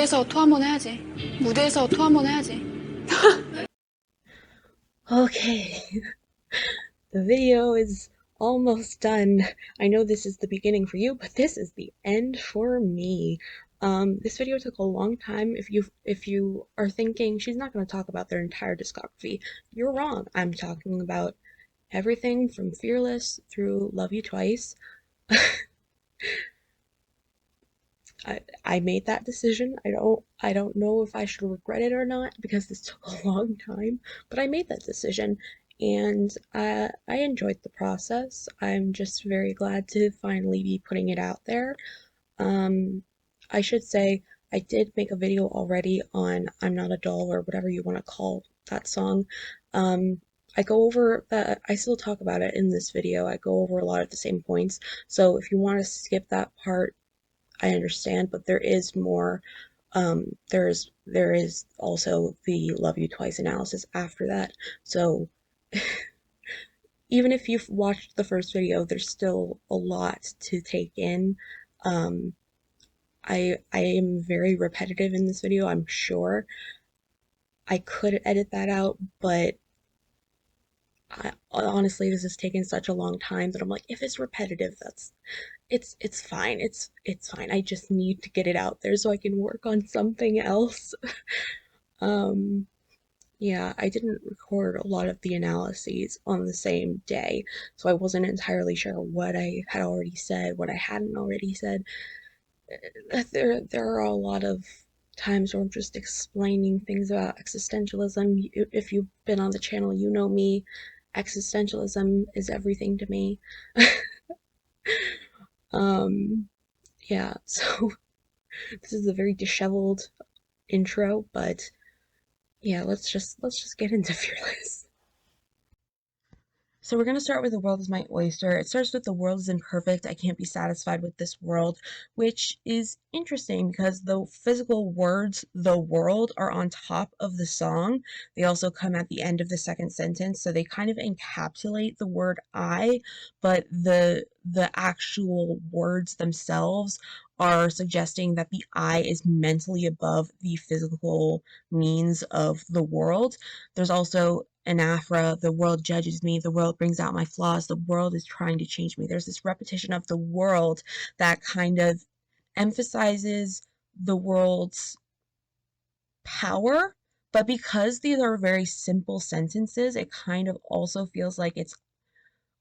무대에서 토 한번 해야지. 무대에서 토 한번 해야지. Okay, the video is almost done. I know this is the beginning for you, but this is the end for me. This video took a long time. If you are thinking she's not going to talk about their entire discography, you're wrong. I'm talking about everything from Fearless through Love You Twice. I made that decision. I don't know if I should regret it or not because this took a long time, but I made that decision and I enjoyed the process. I'm just very glad to finally be putting it out there. I should say I did make a video already on I'm Not a Doll or whatever you want to call that song. I go over that, I still talk about it in this video. I go over a lot of the same points. So if you want to skip that part, I understand, but there is more. There is also the Love You Twice analysis after that. So even if you've watched the first video, there's still a lot to take in. I am very repetitive in this video, I'm sure. I could edit that out, but honestly, this has taken such a long time that I'm like, if it's repetitive, it's fine. It's fine. I just need to get it out there so I can work on something else. Yeah, I didn't record a lot of the analyses on the same day, so I wasn't entirely sure what I had already said, what I hadn't already said. There are a lot of times where I'm just explaining things about existentialism. If you've been on the channel, you know me. Existentialism is everything to me. Yeah, so this is a very disheveled intro, but yeah, let's just get into Fearless. So we're going to start with The World is My Oyster. It starts with The world is imperfect, I can't be satisfied with this world, which is interesting because the physical words, the world, are on top of the song. They also come at the end of the second sentence, so they kind of encapsulate the word I, but the actual words themselves are suggesting that the I is mentally above the physical means of the world. There's also an Afra, the world judges me, the world brings out my flaws, the world is trying to change me. There's this repetition of the world that kind of emphasizes the world's power, but because these are very simple sentences, it kind of also feels like it's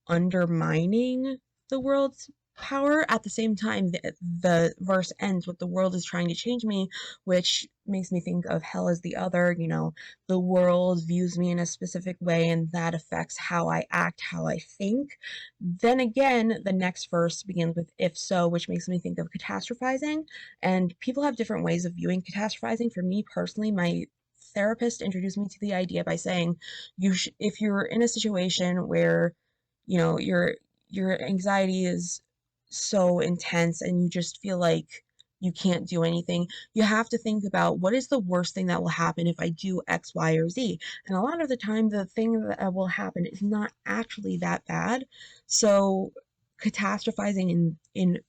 undermining the world's power. At the same time, the verse ends with the world is trying to change me, which makes me think of hell as the other. You know, the world views me in a specific way and that affects how I act, how I think. Then again, the next verse begins with if so, which makes me think of catastrophizing, and people have different ways of viewing catastrophizing. For me personally, my therapist introduced me to the idea by saying if you're in a situation where you know your anxiety is so intense and you just feel like you can't do anything, you have to think about what is the worst thing that will happen if I do X, Y, or Z. And a lot of the time, the thing that will happen is not actually that bad. So catastrophizing in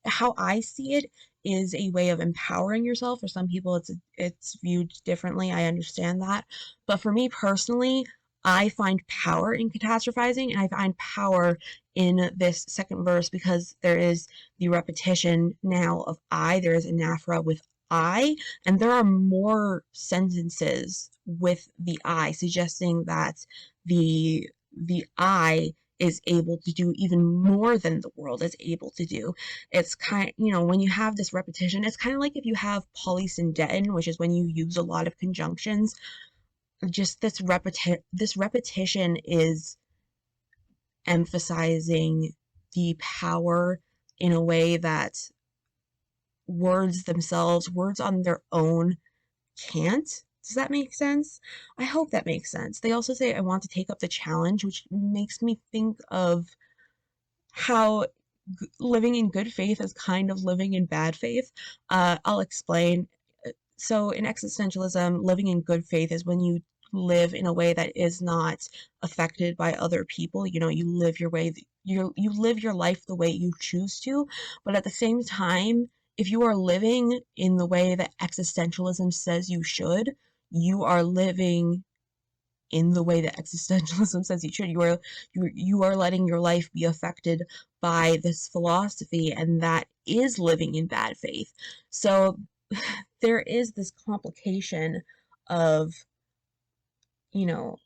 how I see it is a way of empowering yourself. For some people, it's viewed differently. I understand that, but for me personally, I find power in catastrophizing, and I find power in this second verse because there is the repetition now of I. There is anaphora with I, and there are more sentences with the I, suggesting that the I is able to do even more than the world is able to do. It's when you have this repetition, it's kind of like if you have polysyndeton, which is when you use a lot of conjunctions. Just this repetition is emphasizing the power in a way that words themselves, words on their own, can't. Does that make sense? I hope that makes sense. They also say, I want to take up the challenge, which makes me think of how living in good faith is kind of living in bad faith. I'll explain. So in existentialism, living in good faith is when you live in a way that is not affected by other people. You know, you live your way, you live your life the way you choose to, but at the same time, if you are living in the way that existentialism says you should, you are living in the way that existentialism says you should. You are letting your life be affected by this philosophy, and that is living in bad faith. So there is this complication of, you know,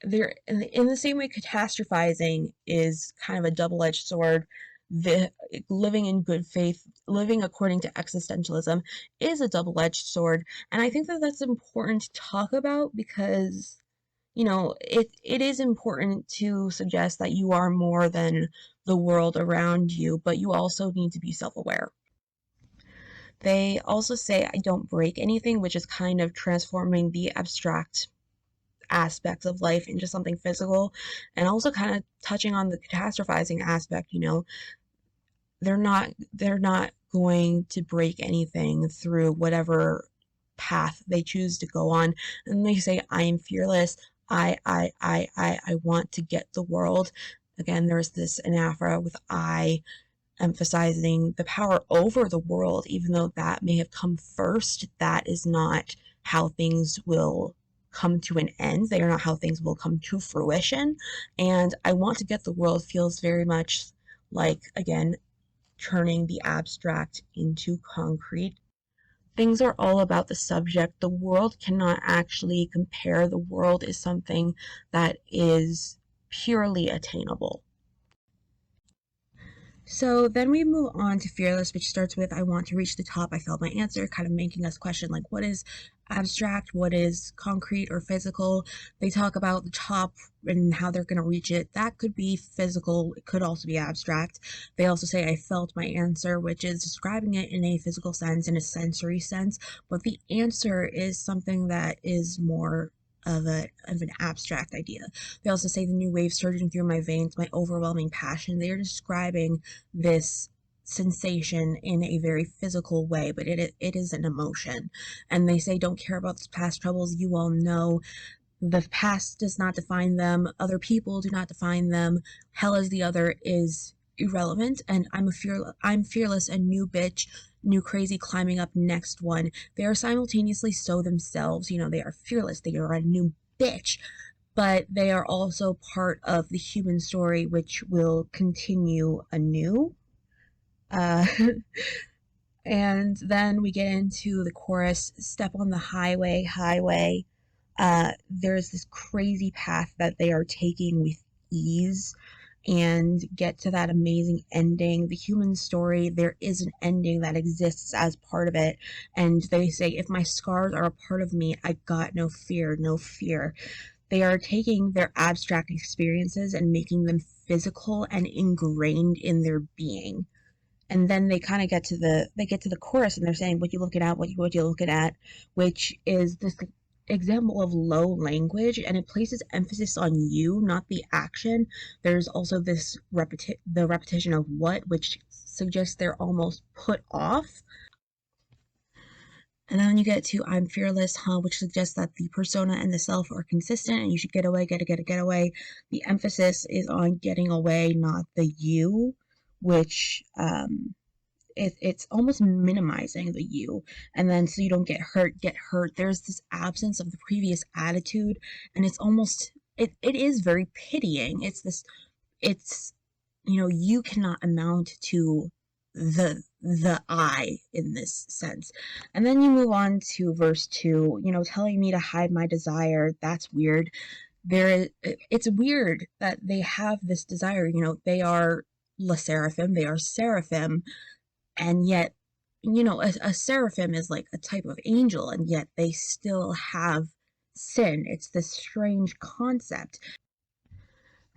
there in the same way catastrophizing is kind of a double-edged sword. The living in good faith, living according to existentialism, is a double-edged sword, and I think that that's important to talk about because, it is important to suggest that you are more than the world around you, but you also need to be self-aware. They also say I don't break anything, which is kind of transforming the abstract aspects of life into something physical, and also kind of touching on the catastrophizing aspect. They're not going to break anything through whatever path they choose to go on. And they say I am fearless. I want to get the world. Again, there's this anaphora with I emphasizing the power over the world, even though that may have come first. That is not how things will come to an end. They are not how things will come to fruition. And I want to get the world feels very much like, again, turning the abstract into concrete. Things are all about the subject. The world cannot actually compare. The world is something that is purely attainable. So then we move on to Fearless, which starts with I want to reach the top. I felt my answer, kind of making us question, like, what is abstract, what is concrete or physical. They talk about the top and how they're going to reach it. That could be physical, it could also be abstract. They also say I felt my answer, which is describing it in a physical sense, in a sensory sense, but the answer is something that is more of an abstract idea. They also say the new wave surging through my veins, my overwhelming passion. They are describing this sensation in a very physical way, but it is an emotion. And they say don't care about the past troubles. You all know the past does not define them. Other people do not define them. Hell is the other is irrelevant. And I'm fearless, a new bitch, new crazy climbing up next one. They are simultaneously so themselves. They are fearless. They are a new bitch, but they are also part of the human story, which will continue anew. And then we get into the chorus, step on the highway. There's this crazy path that they are taking with ease and get to that amazing ending. The human story, there is an ending that exists as part of it. And they say, if my scars are a part of me, I got no fear, no fear. They are taking their abstract experiences and making them physical and ingrained in their being. And then they kind of get to the chorus, and they're saying, what you looking at, what you looking at, which is this example of low language, and it places emphasis on you, not the action. There's also this the repetition of what, which suggests they're almost put off. And then you get to I'm fearless, which suggests that the persona and the self are consistent and you should get away, get away. The emphasis is on getting away, not the you, which it's almost minimizing the you. And then so you don't get hurt. There's this absence of the previous attitude, and it's almost, it is very pitying. It's you cannot amount to the I in this sense. And then you move on to verse 2, telling me to hide my desire. That's weird. It's weird that they have this desire. They are La Seraphim, they are Seraphim, and yet, a seraphim is like a type of angel, and yet they still have sin. It's this strange concept.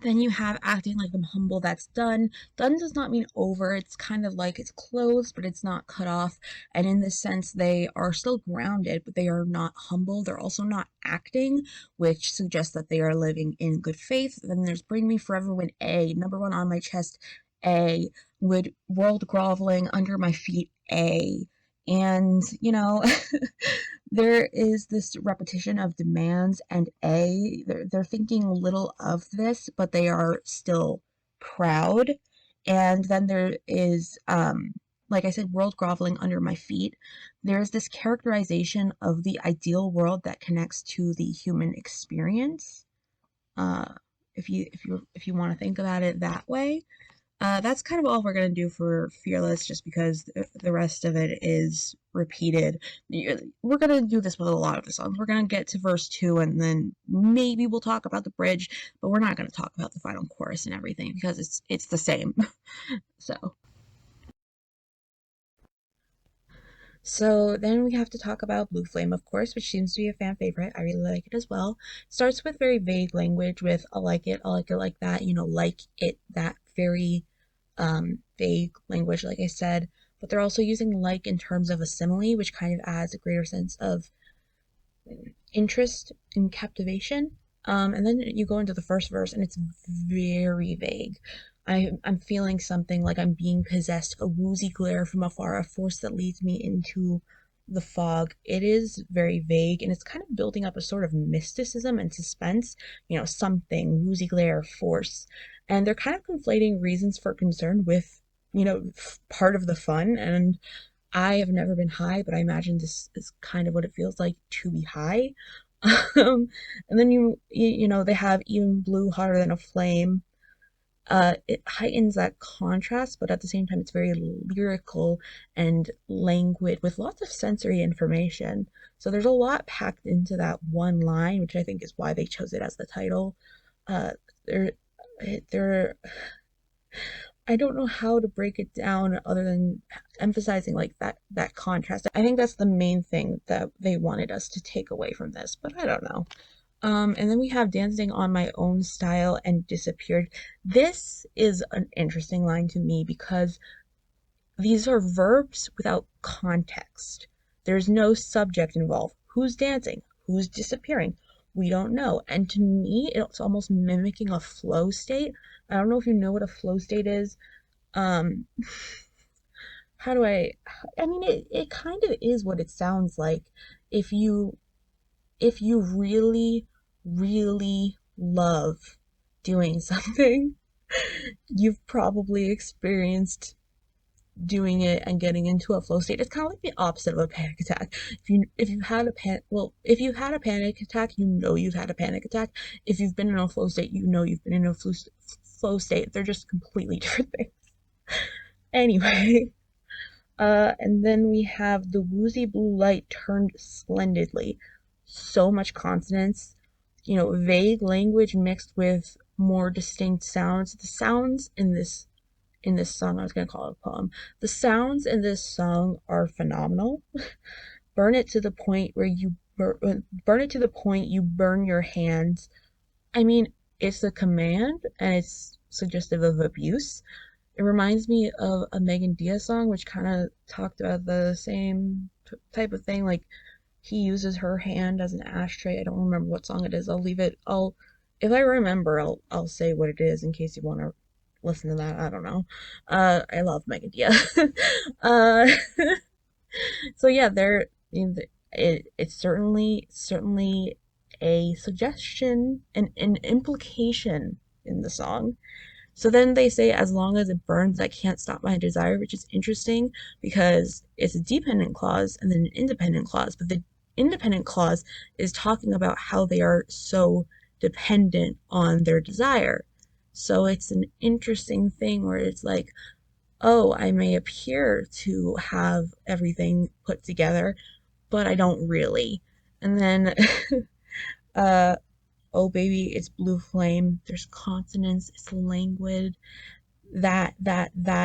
Then you have acting like I'm humble. That's done. Done does not mean over. It's kind of like it's closed, but it's not cut off. And in this sense, they are still grounded, but they are not humble. They're also not acting, which suggests that they are living in good faith. Then there's bring me forever when A, number one on my chest, A, would world groveling under my feet, A. And, there is this repetition of demands, and they're thinking little of this, but they are still proud. And then there is like I said, world groveling under my feet. There's this characterization of the ideal world that connects to the human experience. Uh, if you want to think about it that way. That's kind of all we're gonna do for Fearless, just because the rest of it is repeated. We're gonna do this with a lot of the songs. We're gonna get to verse 2, and then maybe we'll talk about the bridge, but we're not gonna talk about the final chorus and everything because it's the same. So. So then we have to talk about Blue Flame, of course, which seems to be a fan favorite. I really like it as well. Starts with very vague language with I like it like that, like it, that very vague language, like I said. But they're also using like in terms of a simile, which kind of adds a greater sense of interest and captivation. And then you go into the first verse and it's very vague. I'm feeling something like I'm being possessed, a woozy glare from afar, a force that leads me into the fog. It is very vague and it's kind of building up a sort of mysticism and suspense, something, woozy glare, force. And they're kind of conflating reasons for concern with, part of the fun. And I have never been high, but I imagine this is kind of what it feels like to be high. Um, and then they have even blue hotter than a flame. It heightens that contrast, but at the same time, it's very lyrical and languid with lots of sensory information. So there's a lot packed into that one line, which I think is why they chose it as the title. Uh, there, there I don't know how to break it down other than emphasizing like that contrast. I think that's the main thing that they wanted us to take away from this, but I don't know. And then we have dancing on my own style and disappeared. This is an interesting line to me because these are verbs without context. There's no subject involved. Who's dancing? Who's disappearing? We don't know. And to me, it's almost mimicking a flow state. I don't know if you know what a flow state is. Um, how do I mean, it kind of is what it sounds like. If you if you really, really love doing something, you've probably experienced doing it and getting into a flow state. It's kind of like the opposite of a panic attack. If you had a panic attack, you know you've had a panic attack. If you've been in a flow state, you know you've been in a flow state. They're just completely different things. Anyway, and then we have the woozy blue light turned splendidly. So much consonance, vague language mixed with more distinct sounds. The sounds in this song, I was gonna call it a poem. The sounds in this song are phenomenal. Burn it to the point where burn it to the point you burn your hands. I mean, it's a command and it's suggestive of abuse. It reminds me of a Megan Diaz song, which kind of talked about the same type of thing. Like he uses her hand as an ashtray. I don't remember what song it is. I'll leave it. If I remember, I'll say what it is in case you want to listen to that. I don't know. I love Megan Diaz. uh, so yeah, it's certainly a suggestion and an implication in the song. So then they say, as long as it burns, I can't stop my desire, which is interesting because it's a dependent clause and then an independent clause. But the independent clause is talking about how they are so dependent on their desire. So it's an interesting thing where it's like, oh, I may appear to have everything put together, but I don't really. And then, uh, oh baby, it's blue flame. There's consonants. It's languid. That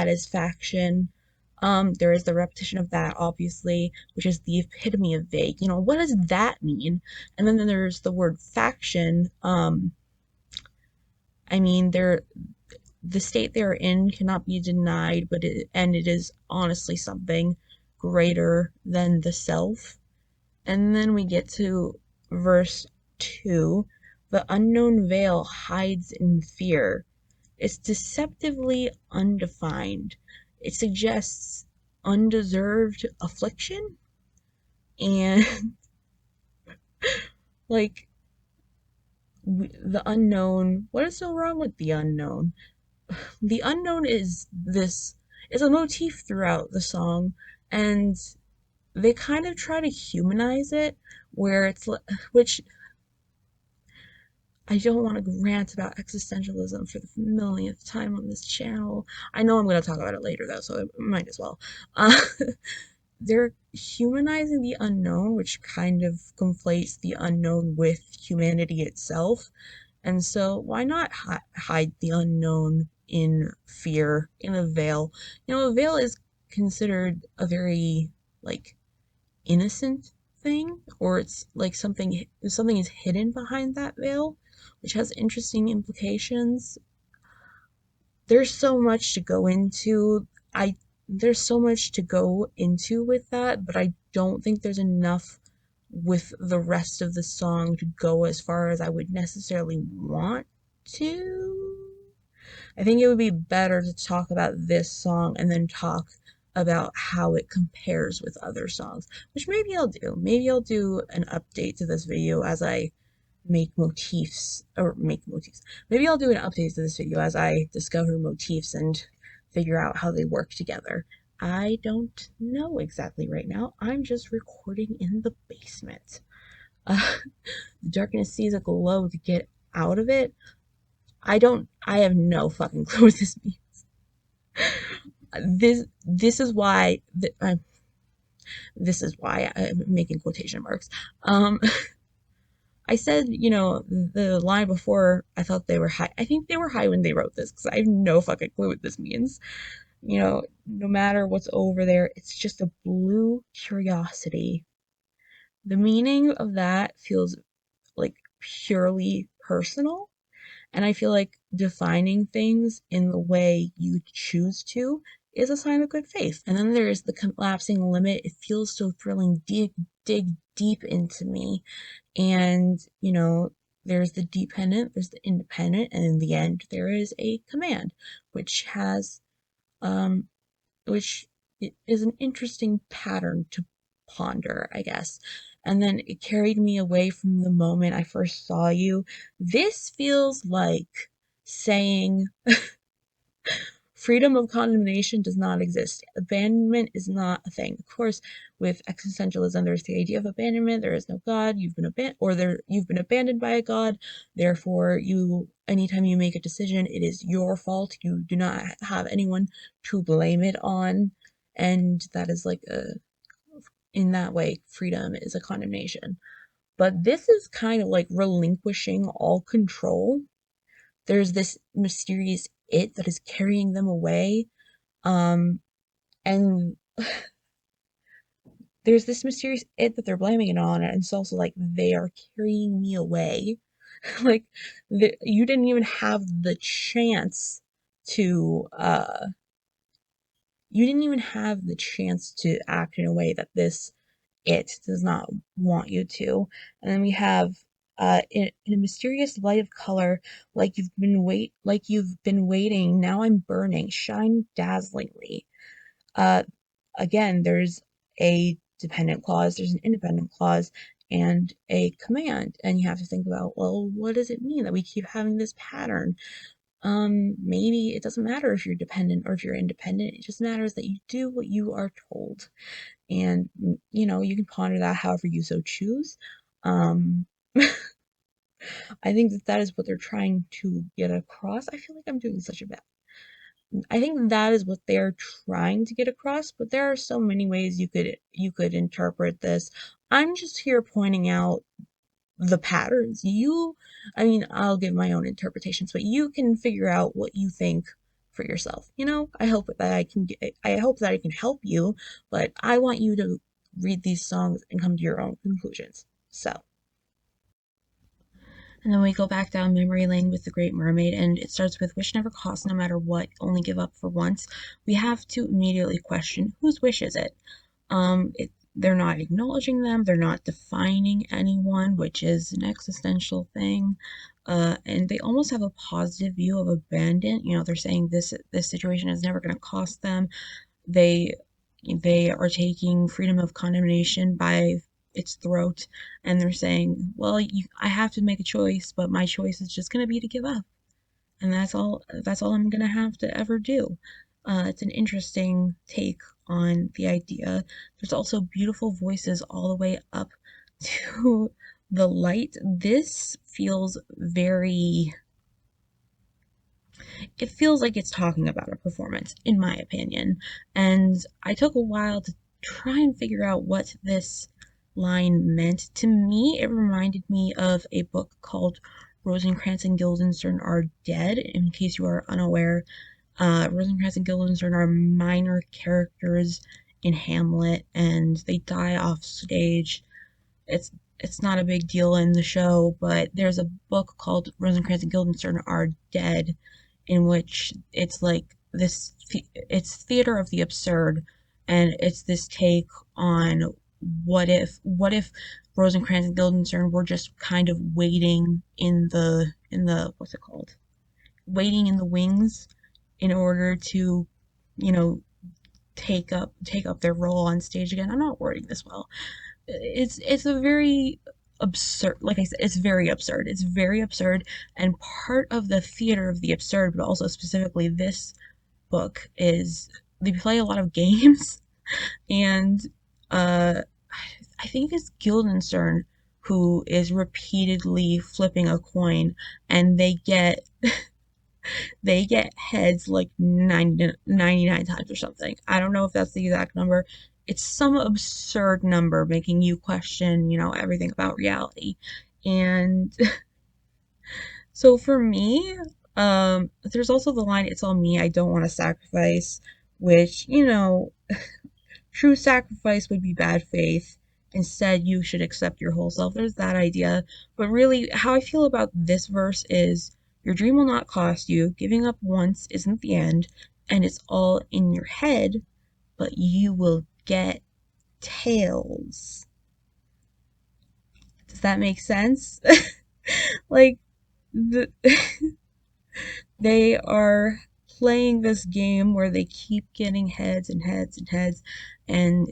is faction. There is the repetition of that, obviously, which is the epitome of vague. What does that mean? And then there's the word faction. I mean, the state they're in cannot be denied, it is honestly something greater than the self. And then we get to verse 2. The unknown veil hides in fear. It's deceptively undefined. It suggests undeserved affliction and like the unknown. What is so wrong with the unknown? The unknown is a motif throughout the song, and they kind of try to humanize it, where which I don't want to rant about existentialism for the millionth time on this channel. I know I'm going to talk about it later though, so I might as well. Uh, they're humanizing the unknown, which kind of conflates the unknown with humanity itself. And so, why not hide the unknown in fear, in a veil? A veil is considered a very, like, innocent thing, or it's like something is hidden behind that veil, which has interesting implications. There's so much to go into. I There's so much to go into with that, but I don't think there's enough with the rest of the song to go as far as I would necessarily want to. I think it would be better to talk about this song and then talk about how it compares with other songs, which maybe I'll do. Maybe I'll do an update to this video as I make motifs. Maybe I'll do an update to this video as I discover motifs and figure out how they work together. I don't know exactly right now. I'm just recording in the basement. Uh, the darkness sees a glow to get out of it. I have no fucking clue what this means. This is why this is why I'm making quotation marks. I said, the line before, I thought they were high. I think they were high when they wrote this because I have no fucking clue what this means. No matter what's over there, it's just a blue curiosity. The meaning of that feels like purely personal. And I feel like defining things in the way you choose to is a sign of good faith. And then there is the collapsing limit. It feels so thrilling. Dig deep into me. And, there's the dependent, there's the independent, and in the end, there is a command, which has, which is an interesting pattern to ponder, I guess. And then it carried me away from the moment I first saw you. This feels like saying freedom of condemnation does not exist. Abandonment is not a thing. Of course, with existentialism, there's the idea of abandonment. There is no God. You've been abandoned by a God. Therefore, anytime you make a decision, it is your fault. You do not have anyone to blame it on, and that is in that way, freedom is a condemnation. But this is kind of like relinquishing all control. There's this mysterious it that is carrying them away. And there's this mysterious it that they're blaming it on, and it's also like they are carrying me away. Like you didn't even have the chance to act in a way that this it does not want you to. And then we have in a mysterious light of color, like you've been waiting, now I'm burning, shine dazzlingly. Uh, Again, there's a dependent clause, there's an independent clause, and a command. And you have to think about, well, what does it mean that we keep having this pattern? Maybe it doesn't matter if you're dependent or if you're independent. It just matters that you do what you are told. And, you can ponder that however you so choose. I think that is what they're trying to get across. I feel like I'm doing such a bad. I think that is what they're trying to get across, but there are so many ways you could interpret this. I'm just here pointing out the patterns. I'll give my own interpretations, but you can figure out what you think for yourself. I hope that I can help you, but I want you to read these songs and come to your own conclusions. So. And then we go back down memory lane with The Great Mermaid, and it starts with wish never costs no matter what, only give up for once. We have to immediately question whose wish is it? They're not acknowledging them, they're not defining anyone, which is an existential thing. And they almost have a positive view of abandon. They're saying this situation is never going to cost them. They are taking freedom of condemnation by its throat, and they're saying, well, I have to make a choice, but my choice is just going to be to give up, and that's all I'm going to have to ever do. It's an interesting take on the idea. There's also beautiful voices all the way up to the light. This feels very, it feels like it's talking about a performance, in my opinion. And I took a while to try and figure out what this line meant. To me, it reminded me of a book called Rosencrantz and Guildenstern Are Dead. In case you are unaware, Rosencrantz and Guildenstern are minor characters in Hamlet, and they die off stage. It's it's not a big deal in the show, but there's a book called Rosencrantz and Guildenstern Are Dead, in which it's like this, it's theater of the absurd, and it's this take on what if Rosencrantz and Guildenstern were just kind of waiting in the what's it called, waiting in the wings in order to, you know, take up their role on stage again. I'm not wording this well. It's a very absurd, like I said, it's very absurd. It's very absurd, and part of the theater of the absurd, but also specifically this book, is they play a lot of games, and uh I think it's Guildenstern who is repeatedly flipping a coin, and they get heads like 99 times or something. I don't know if that's the exact number. It's some absurd number making you question, everything about reality. And so for me, there's also the line, "It's all me, I don't want to sacrifice," which, true sacrifice would be bad faith. Instead, you should accept your whole self. There's that idea. But really, how I feel about this verse is your dream will not cost you. Giving up once isn't the end, and it's all in your head, but you will get tails. Does that make sense? Like, the, they are playing this game where they keep getting heads and heads and heads, and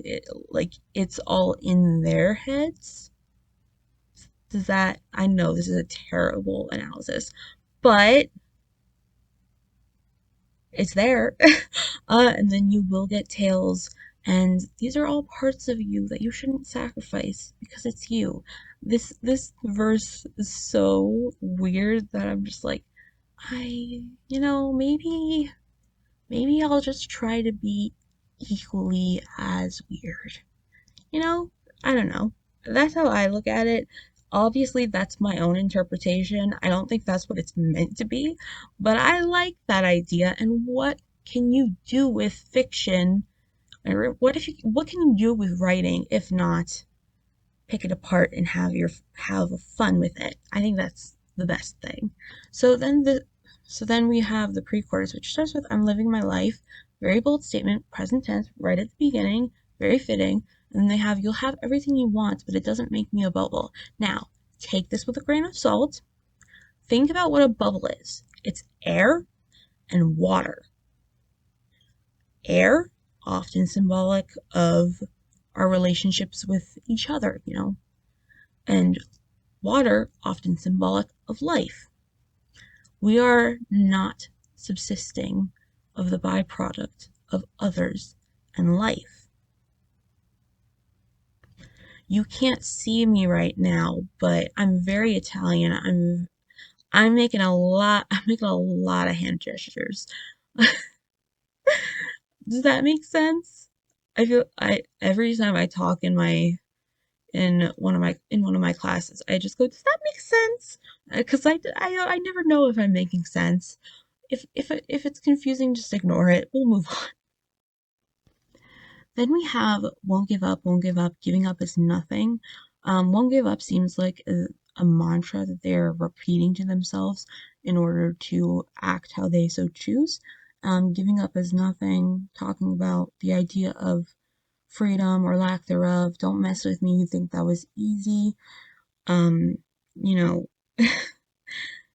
it's all in their heads. Does that, I know this is a terrible analysis, but it's there. And then you will get tails, and these are all parts of you that you shouldn't sacrifice because it's you. This verse is so weird that I'm just like, maybe I'll just try to be equally as weird. You know, I don't know. That's how I look at it. Obviously, that's my own interpretation. I don't think that's what it's meant to be, but I like that idea. And what can you do with fiction? Or what can you do with writing if not pick it apart and have fun with it? I think that's the best thing. So then we have the pre-chorus, which starts with "I'm living my life." Very bold statement, present tense, right at the beginning, very fitting. And then they have "You'll have everything you want, but it doesn't make me a bubble." Now, take this with a grain of salt. Think about what a bubble is. It's air and water. Air, often symbolic of our relationships with each other, and water, often symbolic of life. We are not subsisting of the byproduct of others and life. You can't see me right now, but I'm very Italian. I'm making a lot of hand gestures. Does that make sense? I feel I every time I talk in one of my classes, I just go, "Does that make sense?" Because I never know if I'm making sense. If it's confusing, just ignore it. We'll move on. Then we have "Won't give up, won't give up, giving up is nothing." Won't give up seems like a mantra that they're repeating to themselves in order to act how they so choose. Giving up is nothing, talking about the idea of freedom or lack thereof. Don't mess with me, you think that was easy. Um, you know,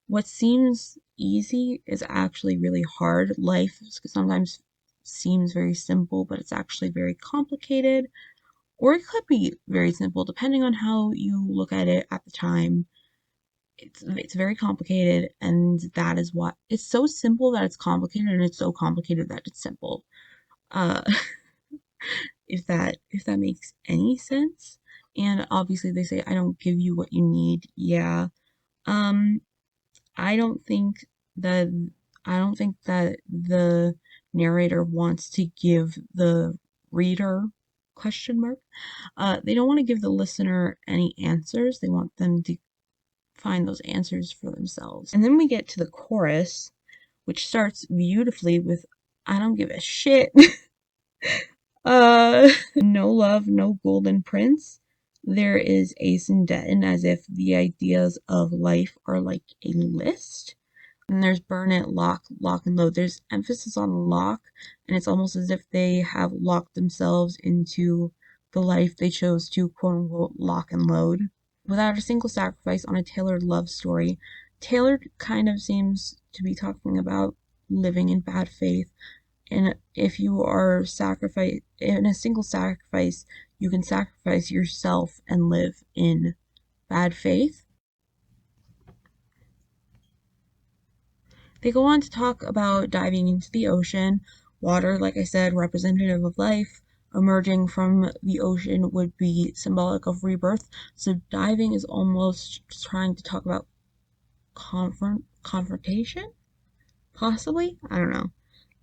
what seems easy is actually really hard. Life sometimes seems very simple, but it's actually very complicated, or it could be very simple depending on how you look at it at the time. it's very complicated, and that is what it's so simple that it's complicated, and it's so complicated that it's simple. Uh, if that makes any sense. And obviously they say I don't give you what you need. Yeah. Um, I don't think that I don't think that the narrator wants to give the reader question mark. They don't want to give the listener any answers. They want them to find those answers for themselves. And then we get to the chorus, which starts beautifully with I don't give a shit. No love, no golden prince. There is ace and den, as if the ideas of life are like a list. And there's burn it, lock and load. There's emphasis on lock, and it's almost as if they have locked themselves into the life they chose to quote unquote lock and load. Without a single sacrifice on a tailored love story. Tailored kind of seems to be talking about living in bad faith. And if you are sacrifice in a single sacrifice, you can sacrifice yourself and live in bad faith. They go on to talk about diving into the ocean. Water, like I said, representative of life. Emerging from the ocean would be symbolic of rebirth. So diving is almost trying to talk about confrontation? Possibly? I don't know.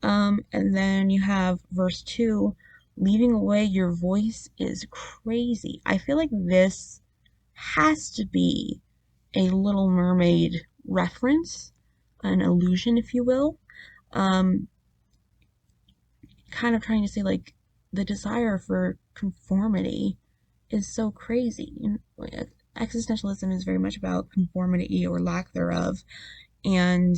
And then you have verse 2, leaving away your voice is crazy. I feel like this has to be a Little Mermaid reference, an allusion, if you will. Um, kind of trying to say, like, the desire for conformity is so crazy. You know, like, existentialism is very much about conformity or lack thereof, and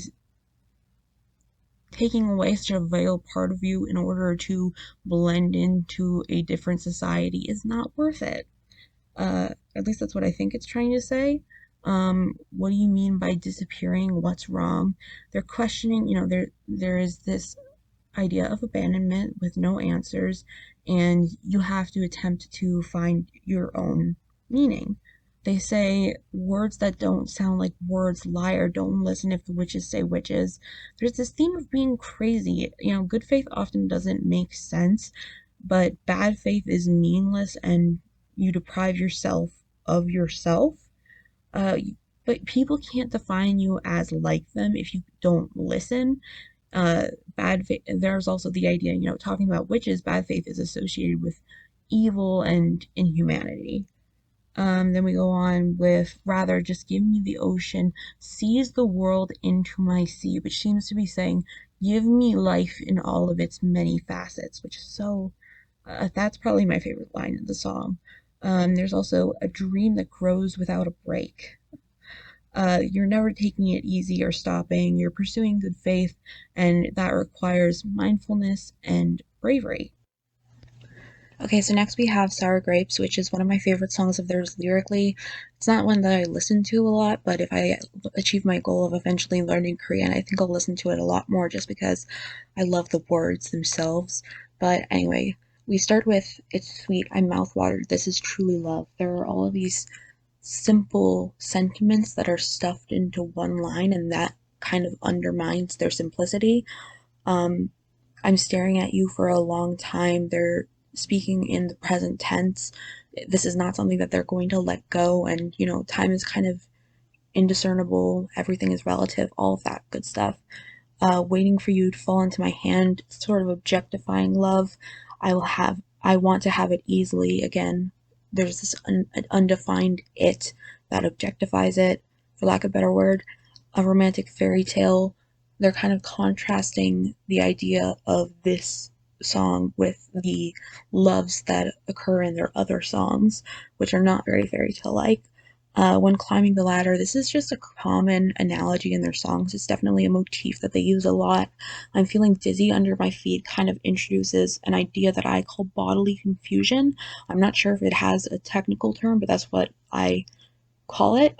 taking away such a vital part of you in order to blend into a different society is not worth it. At least that's what I think it's trying to say. What do you mean by disappearing? What's wrong? They're questioning, there is this idea of abandonment with no answers, and you have to attempt to find your own meaning. They say words that don't sound like words lie, or don't listen if the witches say witches. There's this theme of being crazy. Good faith often doesn't make sense, but bad faith is meaningless, and you deprive yourself of yourself. Uh, but people can't define you as like them if you don't listen. uh Bad faith, there's also the idea, talking about witches, bad faith is associated with evil and inhumanity. Then we go on with rather just give me the ocean, seize the world into my sea, which seems to be saying give me life in all of its many facets, which is so that's probably my favorite line in the song. There's also a dream that grows without a break. You're never taking it easy or stopping. You're pursuing good faith, and that requires mindfulness and bravery. Okay, so next we have Sour Grapes, which is one of my favorite songs of theirs lyrically. It's not one that I listen to a lot, but if I achieve my goal of eventually learning Korean, I think I'll listen to it a lot more just because I love the words themselves. But anyway, we start with It's Sweet, I'm Mouthwatered, This Is Truly Love. There are all of these simple sentiments that are stuffed into one line, and that kind of undermines their simplicity. Um, I'm staring at you for a long time. They're speaking in the present tense. This is not something that they're going to let go, and time is kind of indiscernible, everything is relative, all of that good stuff. Waiting for you to fall into my hand, sort of objectifying love. I want to have it easily. Again, there's this undefined it that objectifies it, for lack of a better word. A romantic fairy tale. They're kind of contrasting the idea of this song with the loves that occur in their other songs, which are not very fairy tale like. When climbing the ladder, this is just a common analogy in their songs. It's definitely a motif that they use a lot. I'm feeling dizzy under my feet kind of introduces an idea that I call bodily confusion. I'm not sure if it has a technical term, but that's what I call it.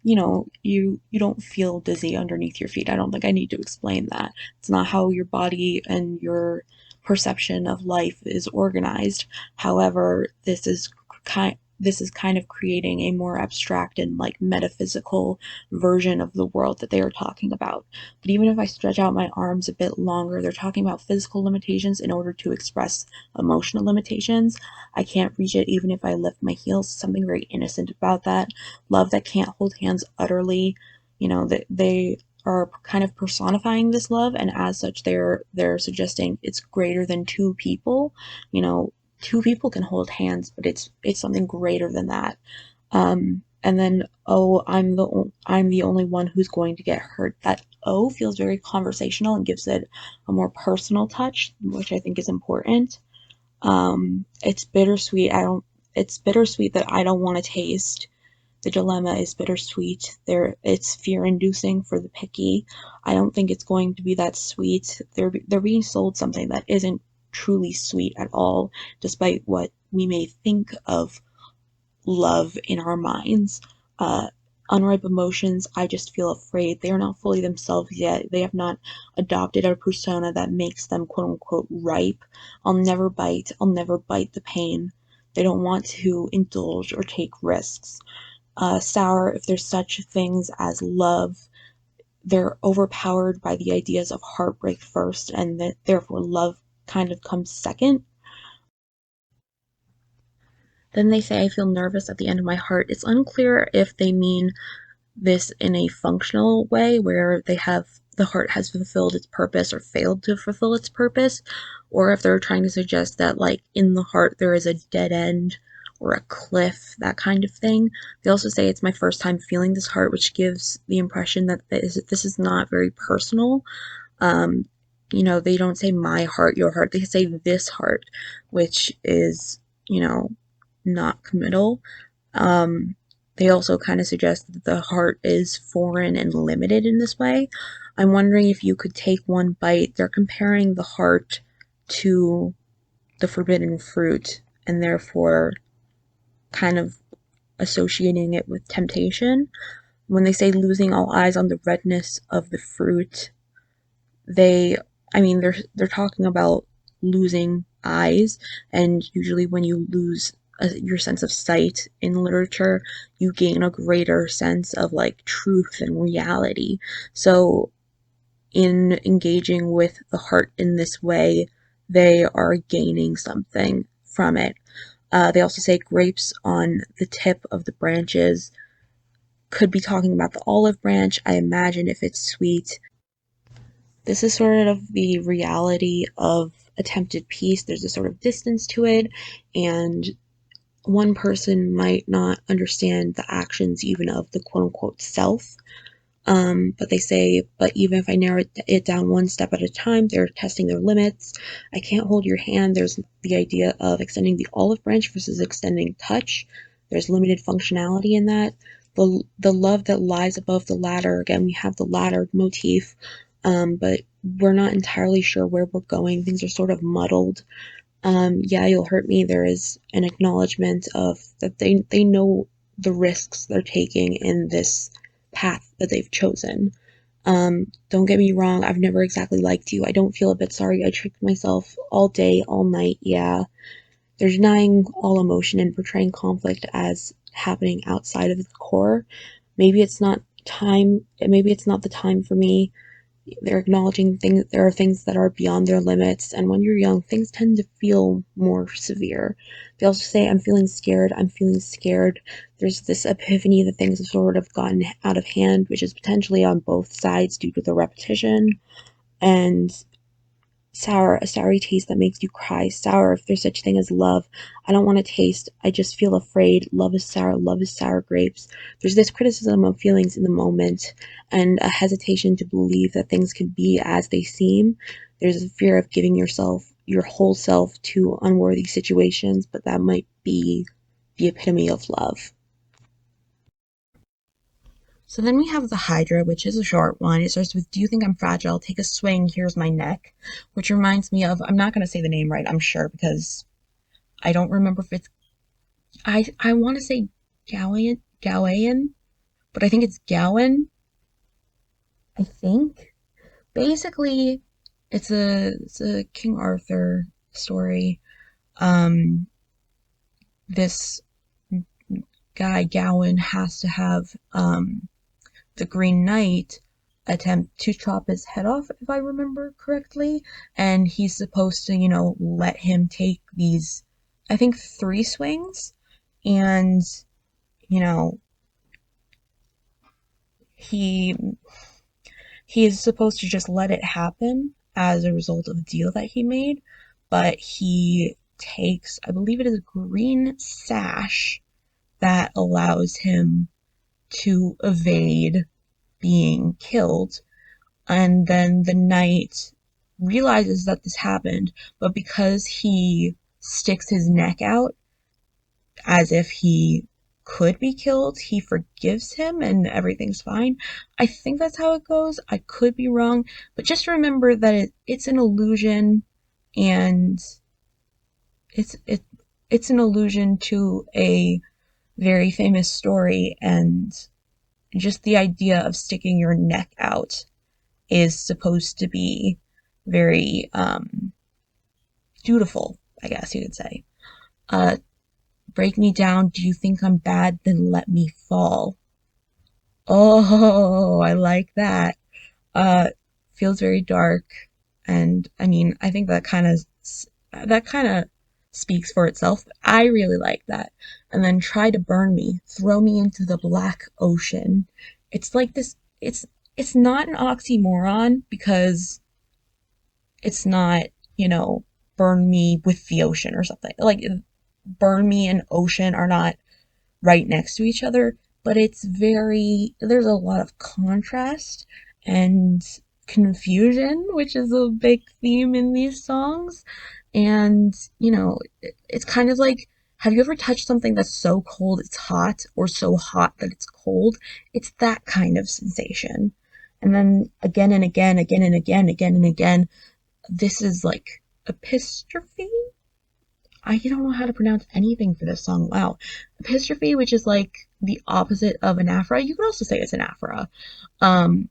You don't feel dizzy underneath your feet. I don't think I need to explain that. It's not how your body and your perception of life is organized. However, this is this is kind of creating a more abstract and like metaphysical version of the world that they are talking about. But even if I stretch out my arms a bit longer, they're talking about physical limitations in order to express emotional limitations. I can't reach it even if I lift my heels. Something very innocent about that. Love that can't hold hands utterly. You know, that they are kind of personifying this love, and as such they're suggesting it's greater than two people. You know, two people can hold hands, but it's something greater than that. And then, oh, I'm the only one who's going to get hurt. That oh feels very conversational and gives it a more personal touch, which I think is important. It's bittersweet. I don't. It's bittersweet that I don't want to taste. The dilemma is bittersweet. It's fear-inducing for the picky. I don't think it's going to be that sweet. They're being sold something that isn't truly sweet at all, despite what we may think of love in our minds. Uh, Unripe emotions, I just feel afraid. They are not fully themselves yet. They have not adopted a persona that makes them quote unquote ripe. I'll never bite the pain. They don't want to indulge or take risks. Sour, if there's such things as love, they're overpowered by the ideas of heartbreak first, and that therefore love kind of comes second. Then they say, I feel nervous at the end of my heart. It's unclear if they mean this in a functional way where they have the heart has fulfilled its purpose or failed to fulfill its purpose, or if they're trying to suggest that like in the heart there is a dead end or a cliff, that kind of thing. They also say it's my first time feeling this heart, which gives the impression that this is not very personal. um you know, they don't say my heart, your heart, they say this heart, which is, you know, not committal. um they also kind of suggest that the heart is foreign and limited in this way. I'm wondering if you could take one bite. They're comparing the heart to the forbidden fruit and therefore kind of associating it with temptation. When they say losing all eyes on the redness of the fruit, they, I mean, they're talking about losing eyes, and usually when you lose your sense of sight in literature, you gain a greater sense of like truth and reality. So in engaging with the heart in this way, they are gaining something from it. They also say grapes on the tip of the branches, could be talking about the olive branch, I imagine, if it's sweet. This is sort of the reality of attempted peace. There's a sort of distance to it, and one person might not understand the actions even of the quote unquote self. But they say, but even if I narrow it down one step at a time, they're testing their limits. I can't hold your hand. There's the idea of extending the olive branch versus extending touch. There's limited functionality in that. The love that lies above the ladder, again, we have the ladder motif, but we're not entirely sure where we're going. Things are sort of muddled. Yeah, you'll hurt me. There is an acknowledgement of that they know the risks they're taking in this path that they've chosen. Don't get me wrong, I've never exactly liked you. I don't feel a bit sorry. I tricked myself all day, all night. Yeah, they're denying all emotion and portraying conflict as happening outside of the core. Maybe it's not time. Maybe it's not the time for me. They're acknowledging things, there are things that are beyond their limits, and when you're young, things tend to feel more severe. They also say, I'm feeling scared, I'm feeling scared. There's this epiphany that things have sort of gotten out of hand, which is potentially on both sides due to the repetition. And sour, a soury taste that makes you cry. Sour, if there's such thing as love. I don't want to taste, I just feel afraid. Love is sour grapes. There's this criticism of feelings in the moment and a hesitation to believe that things can be as they seem. There's a fear of giving yourself, your whole self, to unworthy situations, but that might be the epitome of love. So then we have the Hydra, which is a short one. It starts with, do you think I'm fragile? Take a swing, here's my neck. Which reminds me of, I'm not going to say the name right, I'm sure, because I don't remember if it's, I want to say Gawain, but I think it's Gowan, I think. Basically, it's a King Arthur story. Um, this guy Gawain has to have the Green Knight attempt to chop his head off, if I remember correctly, and he's supposed to, let him take these, I think, 3 swings, and, you know, he he is supposed to just let it happen as a result of a deal that he made, but he takes, I believe it is a green sash that allows him to evade being killed. And then the knight realizes that this happened, but because he sticks his neck out as if he could be killed, he forgives him and everything's fine. I think that's how it goes. I could be wrong, but just remember that it's an illusion, and it's it it's an allusion to a very famous story, and just the idea of sticking your neck out is supposed to be very dutiful, I guess you could say. Uh, Break me down. Do you think I'm bad? Then let me fall. Oh, I like that. Uh, Feels very dark, and I mean, I think that kind of speaks for itself. I really like that. And then try to burn me, throw me into the black ocean. It's like this. It's not an oxymoron because it's not, you know, burn me with the ocean or something. Like burn me and ocean are not right next to each other, but there's a lot of contrast and confusion, which is a big theme in these songs. And, it's kind of like, have you ever touched something that's so cold it's hot, or so hot that it's cold? It's that kind of sensation. And then again and again, again and again, again and again, this is like epistrophe. I don't know how to pronounce anything for this song. Wow. Epistrophe, which is like the opposite of an aphra. You could also say it's an aphra. Um,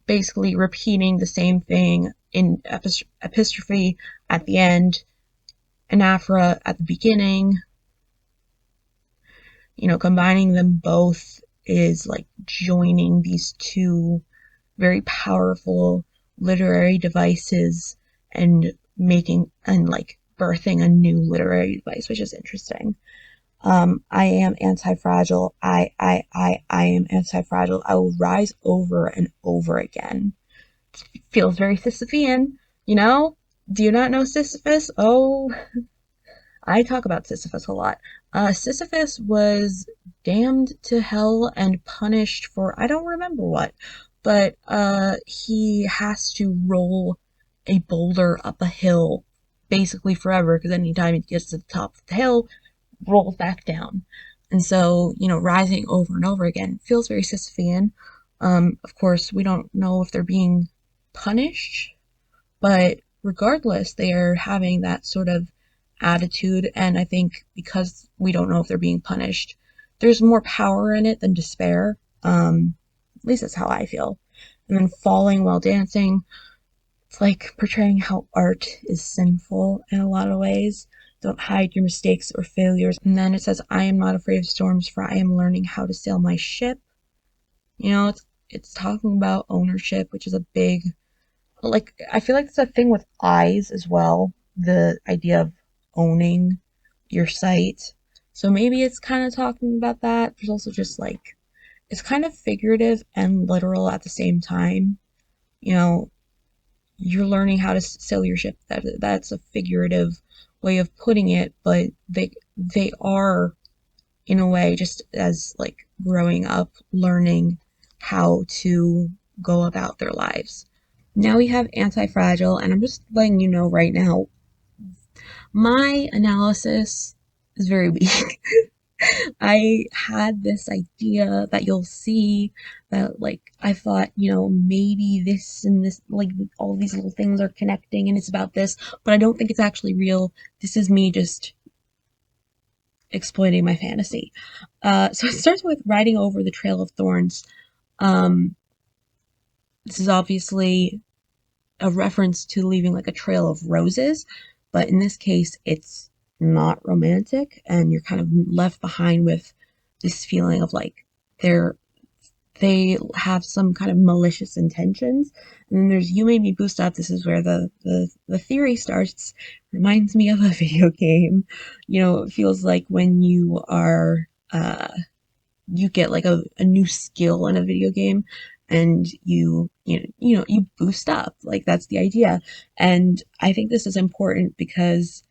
Basically repeating the same thing in epistrophe at the end, an aphra at the beginning. Combining them both is like joining these two very powerful literary devices and making and like birthing a new literary device, which is interesting. I am anti-fragile. I am anti-fragile. I will rise over and over again. Feels very Sisyphean, you know? Do you not know Sisyphus? Oh, I talk about Sisyphus a lot. Sisyphus was damned to hell and punished for I don't remember what, but he has to roll a boulder up a hill basically forever because anytime he gets to the top of the hill, rolls back down. And so, rising over and over again feels very Sisyphean. Of course, we don't know if they're being punished, but regardless, they are having that sort of attitude. And I think because we don't know if they're being punished, there's more power in it than despair. At least that's how I feel. And then falling while dancing, it's like portraying how art is sinful in a lot of ways. Don't hide your mistakes or failures. And then it says, I am not afraid of storms, for I am learning how to sail my ship. It's talking about ownership, which is a big, like, I feel like it's a thing with eyes as well. The idea of owning your sight. So maybe it's kind of talking about that. There's also just like, it's kind of figurative and literal at the same time. You're learning how to sail your ship. That's a figurative way of putting it, but they are in a way just as like growing up, learning how to go about their lives. Now we have anti-fragile, and I'm just letting you know right now, my analysis is very weak. I had this idea that you'll see that, like, I thought, maybe this and this, like, all these little things are connecting and it's about this, but I don't think it's actually real. This is me just exploiting my fantasy. So it starts with riding over the trail of thorns. Um, this is obviously a reference to leaving like a trail of roses, but in this case, it's not romantic, and you're kind of left behind with this feeling of like they have some kind of malicious intentions. And then there's You Made Me Boost Up. This is where the theory starts. Reminds me of a video game. It feels like when you are you get like a new skill in a video game, and you boost up. Like, that's the idea. And I think this is important because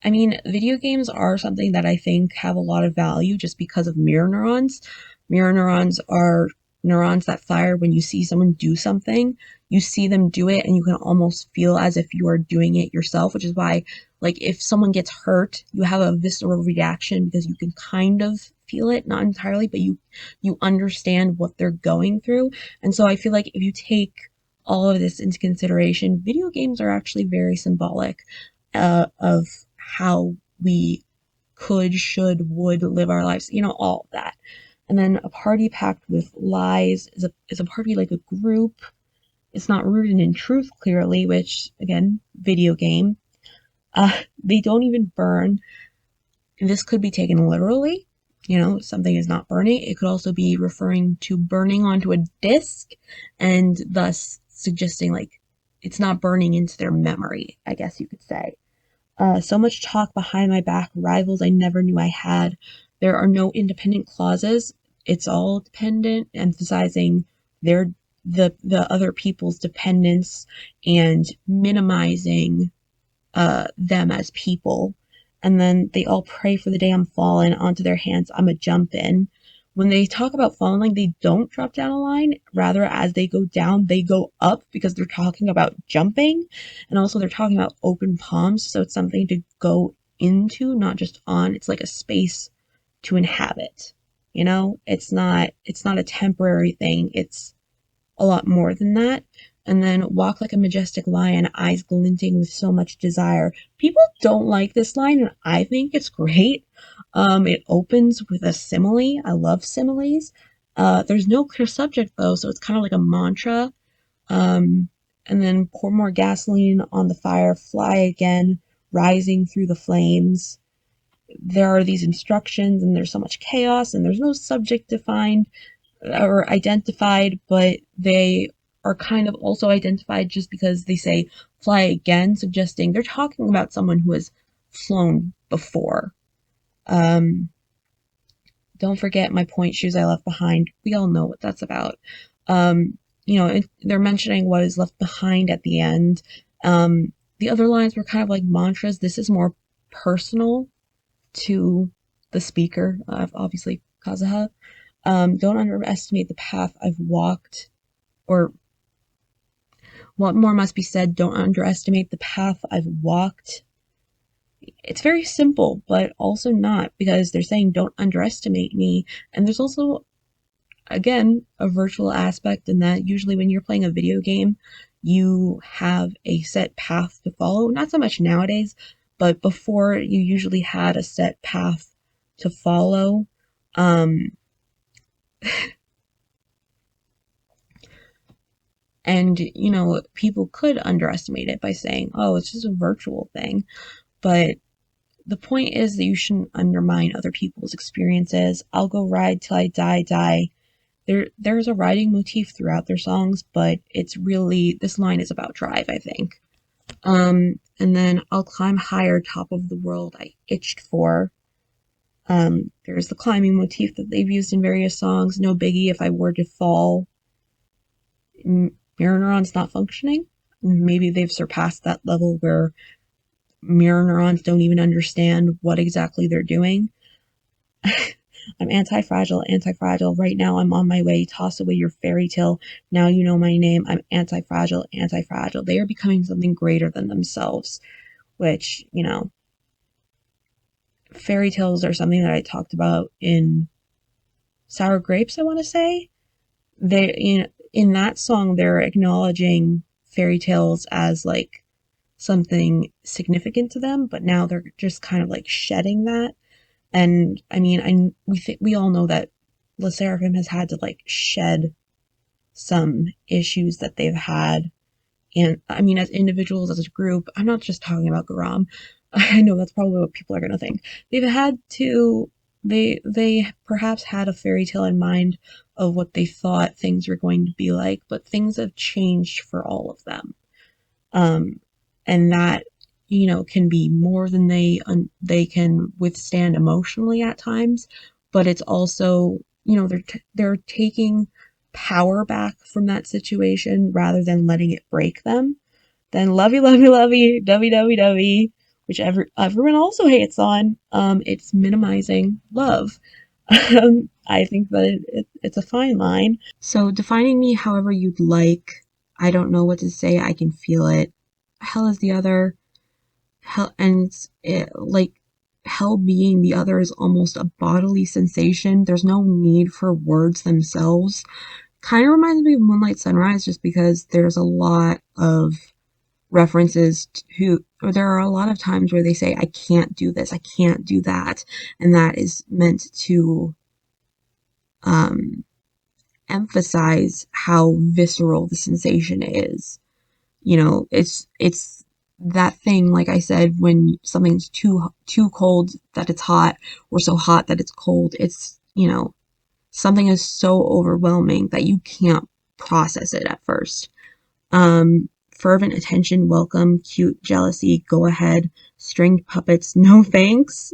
video games are something that I think have a lot of value just because of mirror neurons. Mirror neurons are neurons that fire when you see someone do something. You see them do it, and you can almost feel as if you are doing it yourself, which is why, like, if someone gets hurt, you have a visceral reaction because you can kind of feel it, not entirely, but you understand what they're going through. And so I feel like if you take all of this into consideration, video games are actually very symbolic of how we could, should, would live our lives, all of that. And then a party packed with lies is a party like a group. It's not rooted in truth, clearly, which, again, video game. They don't even burn. This could be taken literally. Something is not burning. It could also be referring to burning onto a disc and thus suggesting, like, it's not burning into their memory, I guess you could say. So much talk behind my back, rivals I never knew I had. There are no independent clauses. It's all dependent, emphasizing the other people's dependence and minimizing them as people. And then they all pray for the day I'm falling onto their hands. I'm a jump in. When they talk about falling, they don't drop down a line. Rather, as they go down, they go up because they're talking about jumping. And also they're talking about open palms. So it's something to go into, not just on. It's like a space to inhabit. It's not a temporary thing. It's a lot more than that. And then walk like a majestic lion, eyes glinting with so much desire. People don't like this line, and I think it's great. It opens with a simile. I love similes. There's no clear subject, though, so it's kind of like a mantra. And then pour more gasoline on the fire, fly again, rising through the flames. There are these instructions, and there's so much chaos, and there's no subject defined or identified, but they are kind of also identified just because they say fly again, suggesting they're talking about someone who has flown before. Don't forget my point shoes I left behind. We all know what that's about. They're mentioning what is left behind at the end. The other lines were kind of like mantras. This is more personal to the speaker, obviously Kazuha. Don't underestimate the path I've walked, or what more must be said, don't underestimate the path I've walked. It's very simple, but also not, because they're saying don't underestimate me. And there's also, again, a virtual aspect in that usually when you're playing a video game, you have a set path to follow. Not so much nowadays, but before you usually had a set path to follow. And, people could underestimate it by saying, oh, it's just a virtual thing. But the point is that you shouldn't undermine other people's experiences. I'll go ride till I die. There's a riding motif throughout their songs, but it's really, this line is about drive, I think. And then I'll climb higher, top of the world I itched for. There's the climbing motif that they've used in various songs. No biggie if I were to fall. Mirror neurons not functioning. Maybe they've surpassed that level where mirror neurons don't even understand what exactly they're doing. I'm anti-fragile. Right now I'm on my way. Toss away your fairy tale. Now you know my name. I'm anti-fragile. They are becoming something greater than themselves, which, fairy tales are something that I talked about in Sour Grapes, I want to say. In that song, they're acknowledging fairy tales as like something significant to them, but now they're just kind of like shedding that. And we all know that the Sserafim has had to like shed some issues that they've had. And as individuals, as a group, I'm not just talking about Garam. I know that's probably what people are going to think. They've had to they perhaps had a fairy tale in mind of what they thought things were going to be like, but things have changed for all of them. Um, and that, can be more than they can withstand emotionally at times, but it's also, they're taking power back from that situation rather than letting it break them. Then lovey, lovey, lovey, dovey, dovey, dovey, which everyone also hates on. It's minimizing love. I think that it's a fine line. So defining me however you'd like. I don't know what to say. I can feel it. Hell is the other. Hell, and hell being the other is almost a bodily sensation. There's no need for words themselves. Kind of reminds me of Moonlight Sunrise, just because there's a lot of references to, or there are a lot of times where they say, I can't do this, I can't do that, and that is meant to emphasize how visceral the sensation is. It's that thing, like I said, when something's too cold that it's hot, or so hot that it's cold. It's, something is so overwhelming that you can't process it at first. Fervent attention, welcome, cute jealousy, go ahead, stringed puppets, no thanks.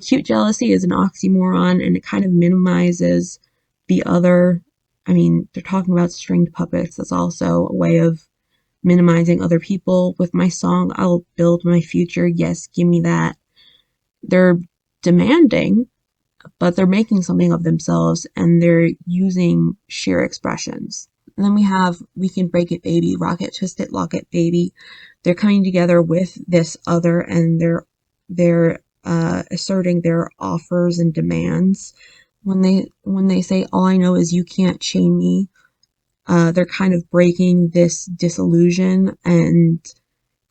Cute jealousy is an oxymoron, and it kind of minimizes the other. I mean, they're talking about stringed puppets. That's also a way of minimizing other people. With my song, I'll build my future. Yes, give me that. They're demanding, but they're making something of themselves, and they're using sheer expressions. And then we have We Can Break It Baby, Rock It, Twist It, Lock It Baby. They're coming together with this other, and they're asserting their offers and demands. When they say, all I know is you can't chain me, they're kind of breaking this disillusion, and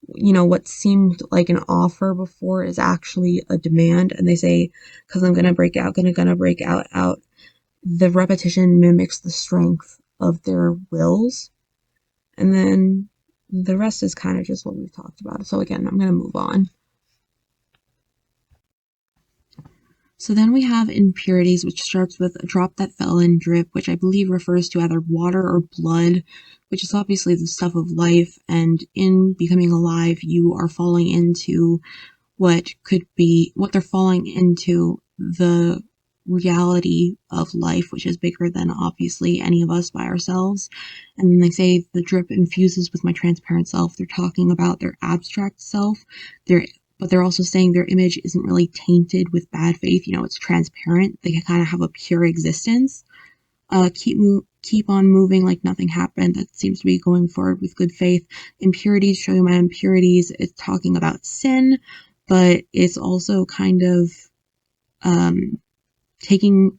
what seemed like an offer before is actually a demand. And they say, because I'm gonna break out, gonna break out. The repetition mimics the strength of their wills, and then the rest is kind of just what we've talked about. So again, I'm gonna move on. So then we have Impurities, which starts with a drop that fell in drip, which I believe refers to either water or blood, which is obviously the stuff of life, and in becoming alive, you are falling into what they're falling into, the reality of life, which is bigger than obviously any of us by ourselves. And then they say the drip infuses with my transparent self. They're talking about their abstract self. But they're also saying their image isn't really tainted with bad faith. It's transparent. They kind of have a pure existence. Keep on moving like nothing happened. That seems to be going forward with good faith. Impurities, show you my impurities. It's talking about sin, but it's also kind of taking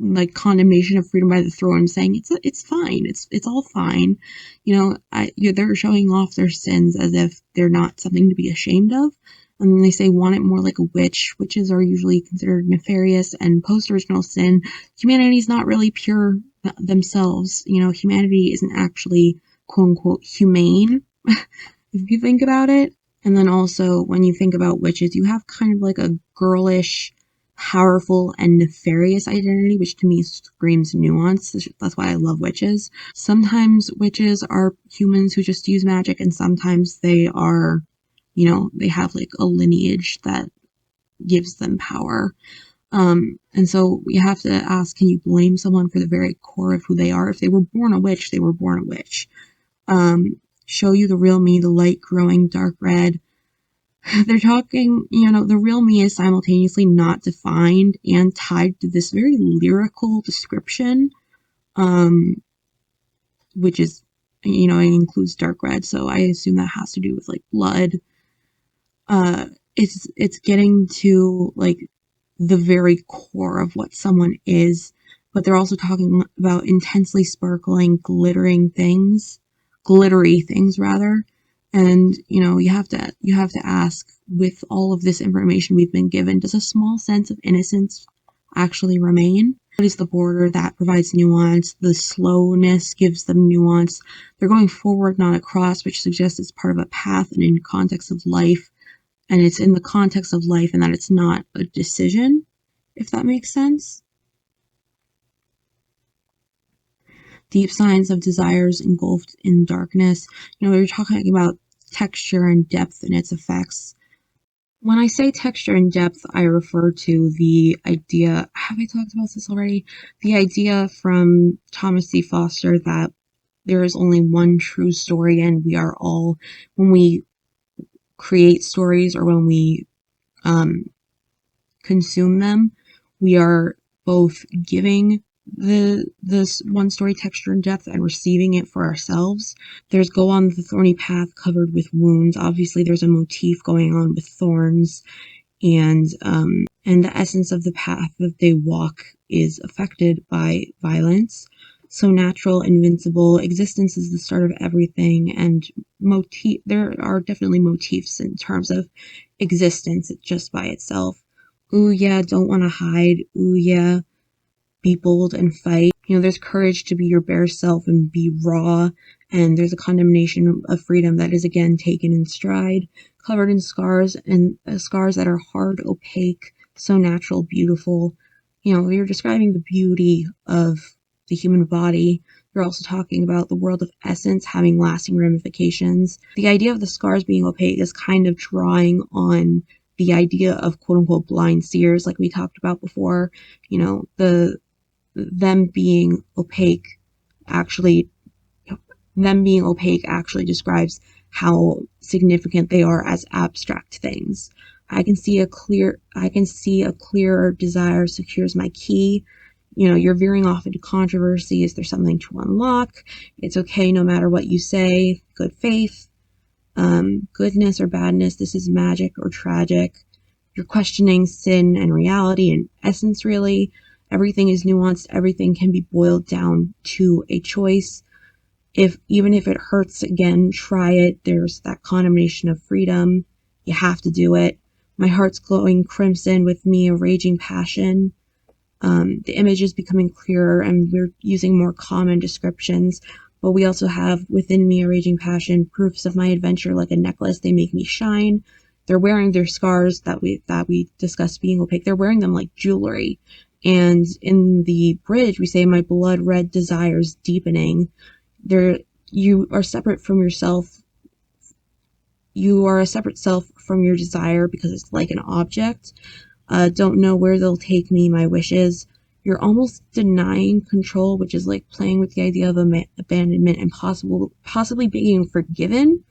like condemnation of freedom by the throat and saying it's fine, it's all fine. They're showing off their sins as if they're not something to be ashamed of. And then they say, want it more like a witch. Witches are usually considered nefarious and post-original sin. Humanity's not really pure themselves. Humanity isn't actually quote-unquote humane, if you think about it. And then also, when you think about witches, you have kind of like a girlish, powerful, and nefarious identity, which to me screams nuance. That's why I love witches. Sometimes witches are humans who just use magic, and sometimes they are, they have like a lineage that gives them power. And so we have to ask, can you blame someone for the very core of who they are? If they were born a witch, they were born a witch. Show you the real me, the light growing dark red. They're talking, the real me is simultaneously not defined and tied to this very lyrical description, which is, it includes dark red, so I assume that has to do with like blood. It's getting to like the very core of what someone is, but they're also talking about intensely sparkling, glittery things rather. And you have to ask, with all of this information we've been given, does a small sense of innocence actually remain? What is the border that provides nuance? The slowness gives them nuance. They're going forward, not across, which suggests it's part of a path and in context of life. And it's in the context of life, and that it's not a decision. if that makes sense. Deep signs of desires engulfed in darkness. We were talking about texture and depth and its effects. When I say texture and depth, I refer to the idea, have I talked about this already? The idea from Thomas C. Foster that there is only one true story, and we are all, when we create stories or when we consume them, we are both giving this one story texture and depth and receiving it for ourselves. There's go on the thorny path covered with wounds. Obviously there's a motif going on with thorns, and the essence of the path that they walk is affected by violence. So natural, invincible, existence is the start of everything, and there are definitely motifs in terms of existence just by itself. Ooh yeah, don't want to hide. Ooh yeah, be bold and fight. There's courage to be your bare self and be raw, and there's a condemnation of freedom that is again taken in stride, covered in scars, and scars that are hard, opaque, so natural, beautiful. You're describing the beauty of the human body. You're also talking about the world of essence having lasting ramifications. The idea of the scars being opaque is kind of drawing on the idea of quote-unquote blind seers, like we talked about before. Them being opaque actually describes how significant they are as abstract things. I can see a clearer desire secures my key. You're veering off into controversy. Is there something to unlock? It's okay no matter what you say. Good faith. Goodness or badness. This is magic or tragic. You're questioning sin and reality and essence, really. Everything is nuanced. Everything can be boiled down to a choice. Even if it hurts, again, try it. There's that condemnation of freedom. You have to do it. My heart's glowing crimson with me, a raging passion. The image is becoming clearer, and we're using more common descriptions. But we also have within me a raging passion, proofs of my adventure like a necklace. They make me shine. They're wearing their scars that we discussed being opaque. They're wearing them like jewelry. And in the bridge, we say, my blood red desires deepening. You are separate from yourself. You are a separate self from your desire because it's like an object. Don't know where they'll take me, my wishes. You're almost denying control, which is like playing with the idea of abandonment and possibly being forgiven.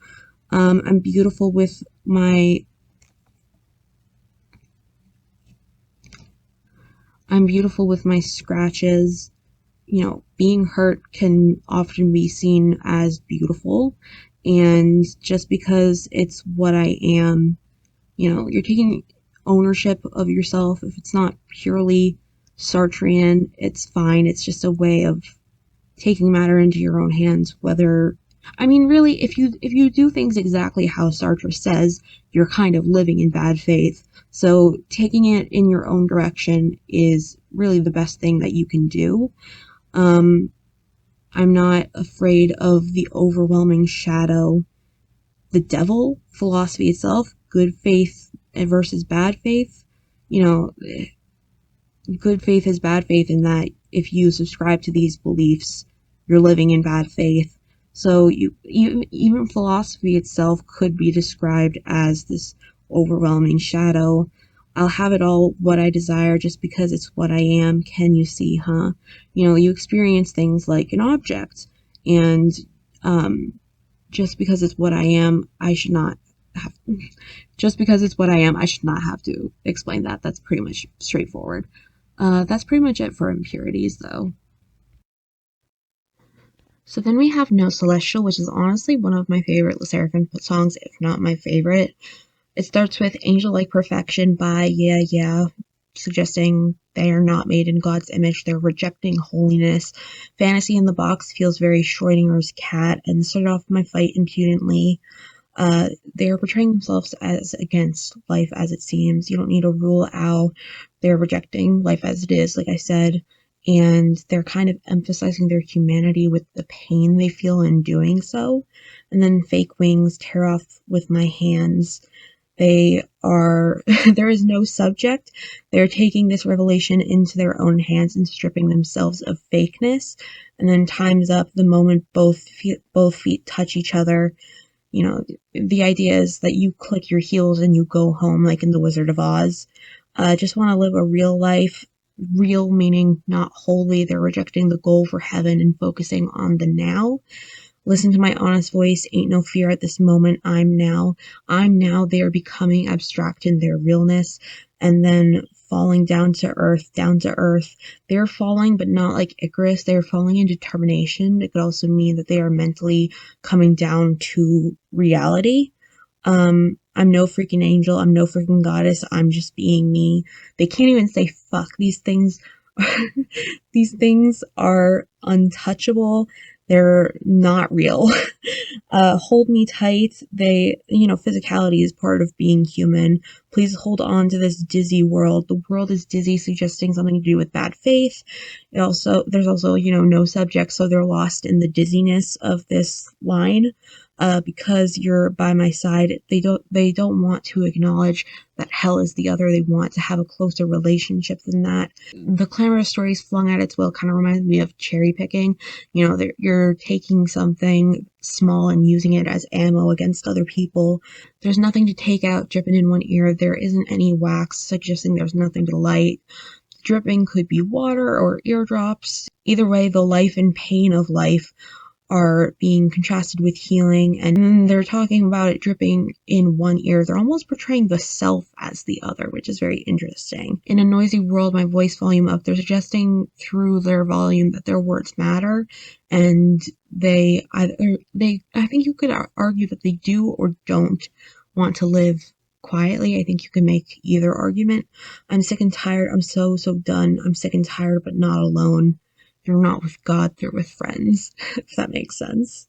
I'm beautiful with my scratches. Being hurt can often be seen as beautiful, and just because it's what I am, you're taking ownership of yourself. If it's not purely Sartrean, it's fine. It's just a way of taking matter into your own hands. Really, if you do things exactly how Sartre says, you're kind of living in bad faith. So taking it in your own direction is really the best thing that you can do. I'm not afraid of the overwhelming shadow. The devil, philosophy itself, good faith versus bad faith. Good faith is bad faith in that if you subscribe to these beliefs, you're living in bad faith. So even philosophy itself could be described as this overwhelming shadow. I'll have it all what I desire just because it's what I am. Can you see, huh? You experience things like an object, and just because it's what I am, I should not have to explain that. That's pretty much straightforward. That's pretty much it for impurities, though. So then we have No Celestial, which is honestly one of my favorite Sserafim songs, if not my favorite. It starts with Angel-like perfection by Yeah, suggesting they are not made in God's image. They're rejecting holiness. Fantasy in the box feels very Schrodinger's cat, and started off my fight impudently. They are portraying themselves as against life as it seems. You don't need to rule out. They're rejecting life as it is, like I said, and they're kind of emphasizing their humanity with the pain they feel in doing so. And then fake wings tear off with my hands. They are, there is no subject. They're taking this revelation into their own hands and stripping themselves of fakeness. And then time's up the moment both feet touch each other. You know, the idea is that you click your heels and you go home, like in The Wizard of Oz. Just want to live a real life. Real meaning not wholly. They're rejecting the goal for heaven and focusing on the now. Listen to my honest voice, ain't no fear at this moment, I'm now. I'm now, they are becoming abstract in their realness, and then falling down to earth, down to earth. They're falling, but not like Icarus, they're falling in determination. It could also mean that they are mentally coming down to reality. I'm no freaking angel, I'm no freaking goddess, I'm just being me. They can't even say fuck. These things these things are untouchable. They're not real. Hold me tight. Physicality is part of being human. Please hold on to this dizzy world. The world is dizzy, suggesting something to do with bad faith. There's also, no subject, so they're lost in the dizziness of this line. Because you're by my side, they don't want to acknowledge that hell is the other. They want to have a closer relationship than that. The clamorous stories flung at its will kind of reminds me of cherry picking. You're taking something small and using it as ammo against other people. There's nothing to take out dripping in one ear. There isn't any wax, suggesting there's nothing to light. Dripping could be water or eardrops. Either way, the life and pain of life are being contrasted with healing, and they're talking about it dripping in one ear. They're almost portraying the self as the other, which is very interesting. In a noisy world, my voice volume up, they're suggesting through their volume that their words matter, and I think you could argue that they do or don't want to live quietly. I think you can make either argument. I'm sick and tired. I'm so done. I'm sick and tired, but not alone. They're not with God, they're with friends, if that makes sense.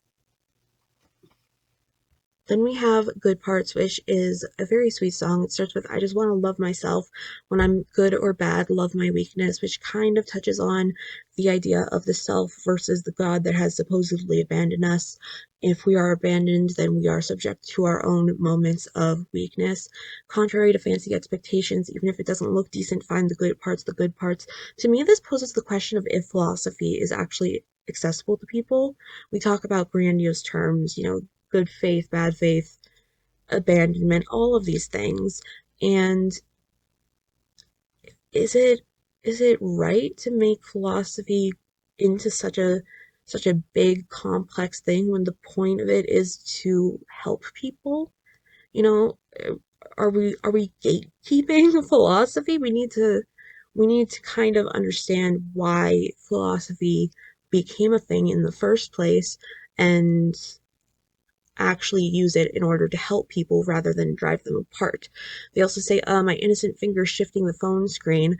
Then we have Good Parts, which is a very sweet song. It starts with, I just want to love myself. When I'm good or bad, love my weakness, which kind of touches on the idea of the self versus the God that has supposedly abandoned us. If we are abandoned, then we are subject to our own moments of weakness. Contrary to fancy expectations, even if it doesn't look decent, find the good parts, the good parts. To me, this poses the question of if philosophy is actually accessible to people. We talk about grandiose terms, good faith, bad faith, abandonment, all of these things. And is it right to make philosophy into such a big complex thing when the point of it is to help people? You know, are we gatekeeping philosophy? We need to kind of understand why philosophy became a thing in the first place and actually use it in order to help people rather than drive them apart. They also say, my innocent fingers shifting the phone screen.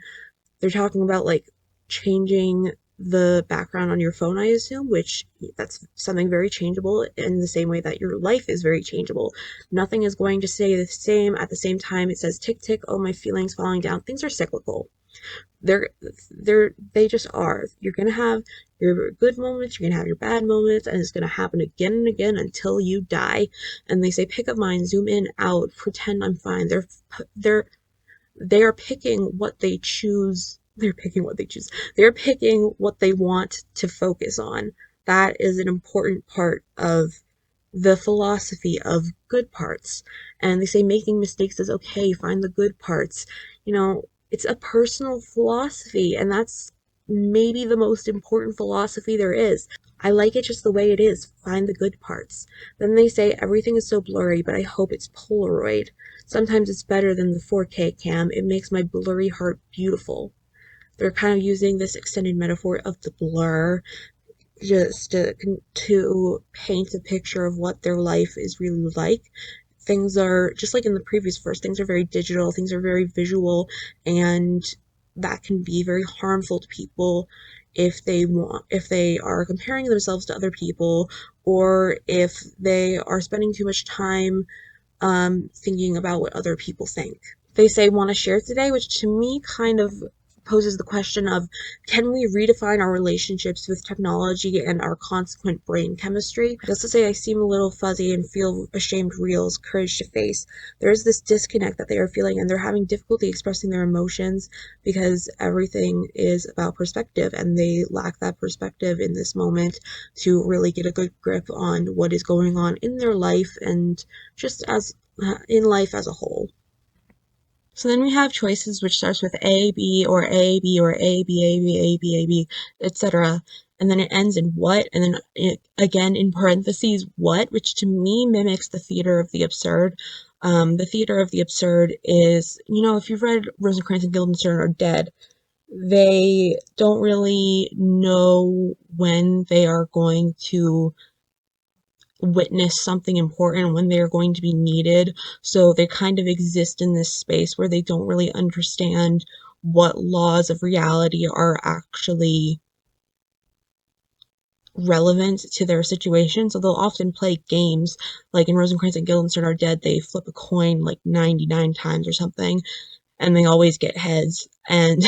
They're talking about like changing the background on your phone, I assume, which that's something very changeable in the same way that your life is very changeable. Nothing is going to stay the same. At the same time, it says tick tick, oh, my feelings falling down. Things are cyclical. They're they just are. You're gonna have your good moments, you're gonna have your bad moments, and it's gonna happen again and again until you die. And they say pick up mine, zoom in, out, pretend I'm fine. They're they are picking what they choose. They're picking what they choose. They're picking what they want to focus on. That is an important part of the philosophy of good parts. And they say making mistakes is okay, find the good parts. It's a personal philosophy, and that's maybe the most important philosophy there is. I like it just the way it is. Find the good parts. Then they say everything is so blurry, but I hope it's Polaroid. Sometimes it's better than the 4K cam. It makes my blurry heart beautiful. They're kind of using this extended metaphor of the blur just to paint a picture of what their life is really like. Things are just like in the previous verse, things are very digital, things are very visual, and that can be very harmful to people if they are comparing themselves to other people, or if they are spending too much time thinking about what other people think. They say want to share today, which to me kind of poses the question of, can we redefine our relationships with technology and our consequent brain chemistry? Just to say I seem a little fuzzy and feel ashamed reels, courage to face. There is this disconnect that they are feeling, and they're having difficulty expressing their emotions because everything is about perspective, and they lack that perspective in this moment to really get a good grip on what is going on in their life and just as in life as a whole. So then we have choices which starts with A, B, or A, B, or A, B, A, B, A, B, A, B, etc. And then it ends in what, and then again in parentheses, what, which to me mimics the theater of the absurd. The theater of the absurd is, if you've read Rosencrantz and Guildenstern are Dead, they don't really know when they are going to witness something important, when they're going to be needed. So they kind of exist in this space where they don't really understand what laws of reality are actually relevant to their situation. So they'll often play games, like in Rosencrantz and Guildenstern are Dead, they flip a coin like 99 times or something, and they always get heads. And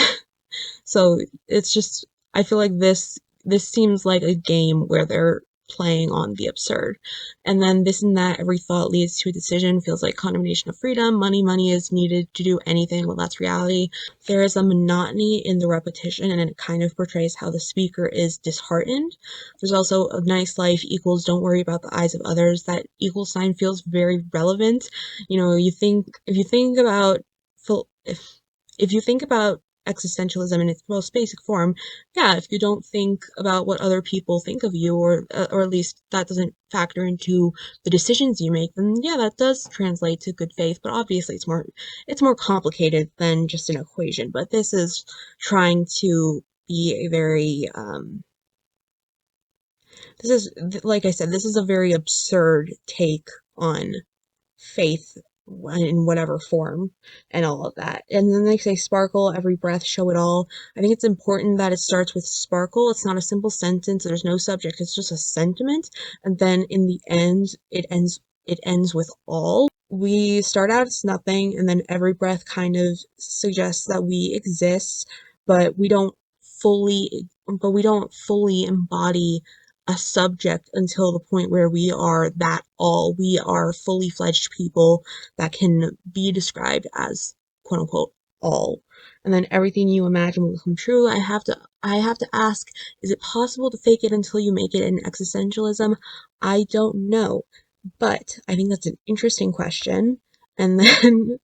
so it's just, I feel like this seems like a game where they're playing on the absurd. And then this and that, every thought leads to a decision, feels like condemnation of freedom. Money is needed to do anything. Well, that's reality. There is a monotony in the repetition, and it kind of portrays how the speaker is disheartened. There's also a nice life equals don't worry about the eyes of others. That equal sign feels very relevant. If you think about existentialism in its most basic form, yeah, if you don't think about what other people think of you, or at least that doesn't factor into the decisions you make, then yeah, that does translate to good faith. But obviously it's more complicated than just an equation. But this is trying to be a very like I said, this is a very absurd take on faith in whatever form and all of that. And then they say sparkle, every breath, show it all. I think it's important that it starts with sparkle. It's not a simple sentence. There's no subject. It's just a sentiment. And then in the end, it ends with all. We start out as nothing, and then every breath kind of suggests that we exist, but we don't fully embody a subject until the point where we are that all. We are fully fledged people that can be described as quote unquote all. And then everything you imagine will come true. I have to ask, is it possible to fake it until you make it in existentialism? I don't know, but I think that's an interesting question. And then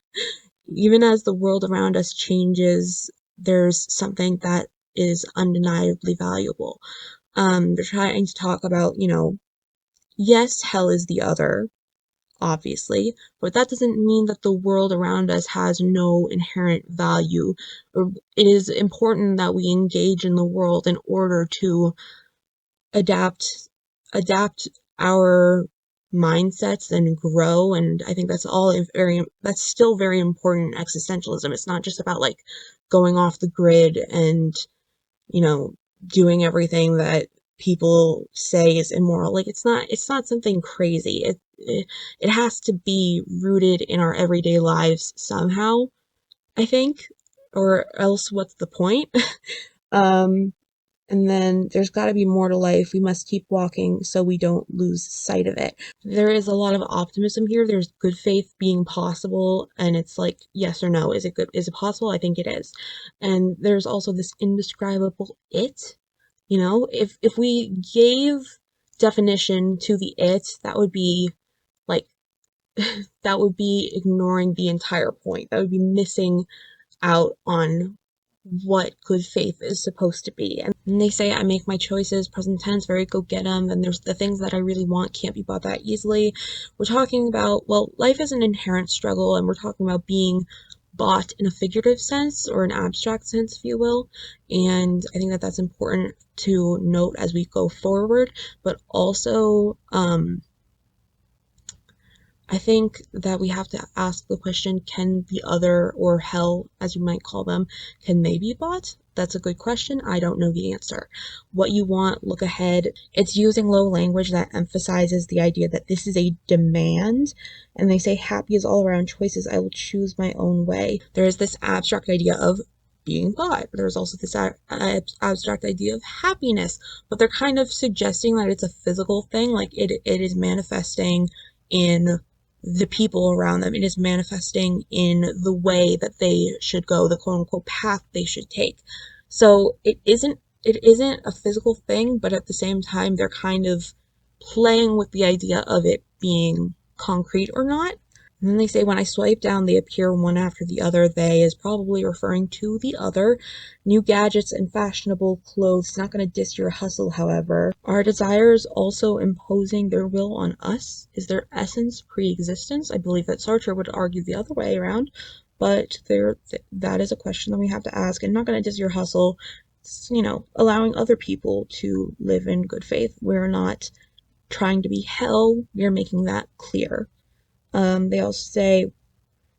even as the world around us changes, there's something that is undeniably valuable. They're trying to talk about, yes, hell is the other, obviously, but that doesn't mean that the world around us has no inherent value. It is important that we engage in the world in order to adapt our mindsets and grow. And I think that's still very important in existentialism. It's not just about like going off the grid and doing everything that people say is immoral. Like it's not something crazy. It has to be rooted in our everyday lives somehow, I think, or else what's the point? And then there's got to be more to life. We must keep walking so we don't lose sight of it. There is a lot of optimism here. There's good faith being possible, and it's like, yes or no. Is it good? Is it possible? I think it is. And there's also this indescribable it. If we gave definition to the it, that would be like, that would be ignoring the entire point. That would be missing out on what good faith is supposed to be. And they say, I make my choices, present tense, very go get 'em. Then there's the things that I really want can't be bought that easily. We're talking about, well, life is an inherent struggle, and we're talking about being bought in a figurative sense, or an abstract sense, if you will. And I think that that's important to note as we go forward. But also, I think that we have to ask the question, can the other, or hell, as you might call them, can they be bought? That's a good question. I don't know the answer. What you want, look ahead. It's using low language that emphasizes the idea that this is a demand. And they say, happy is all around choices. I will choose my own way. There is this abstract idea of being God. There's also this abstract idea of happiness, but they're kind of suggesting that it's a physical thing, like it is manifesting in the people around them. It is manifesting in the way that they should go, the quote unquote path they should take. So it isn't a physical thing, but at the same time they're kind of playing with the idea of it being concrete or not. And then they say, when I swipe down, they appear one after the other. They is probably referring to the other. New gadgets and fashionable clothes. It's not going to diss your hustle, however. Are desires also imposing their will on us? Is their essence pre-existence? I believe that Sartre would argue the other way around, but that is a question that we have to ask. And not going to diss your hustle. It's, allowing other people to live in good faith. We're not trying to be hell. We're making that clear. They also say,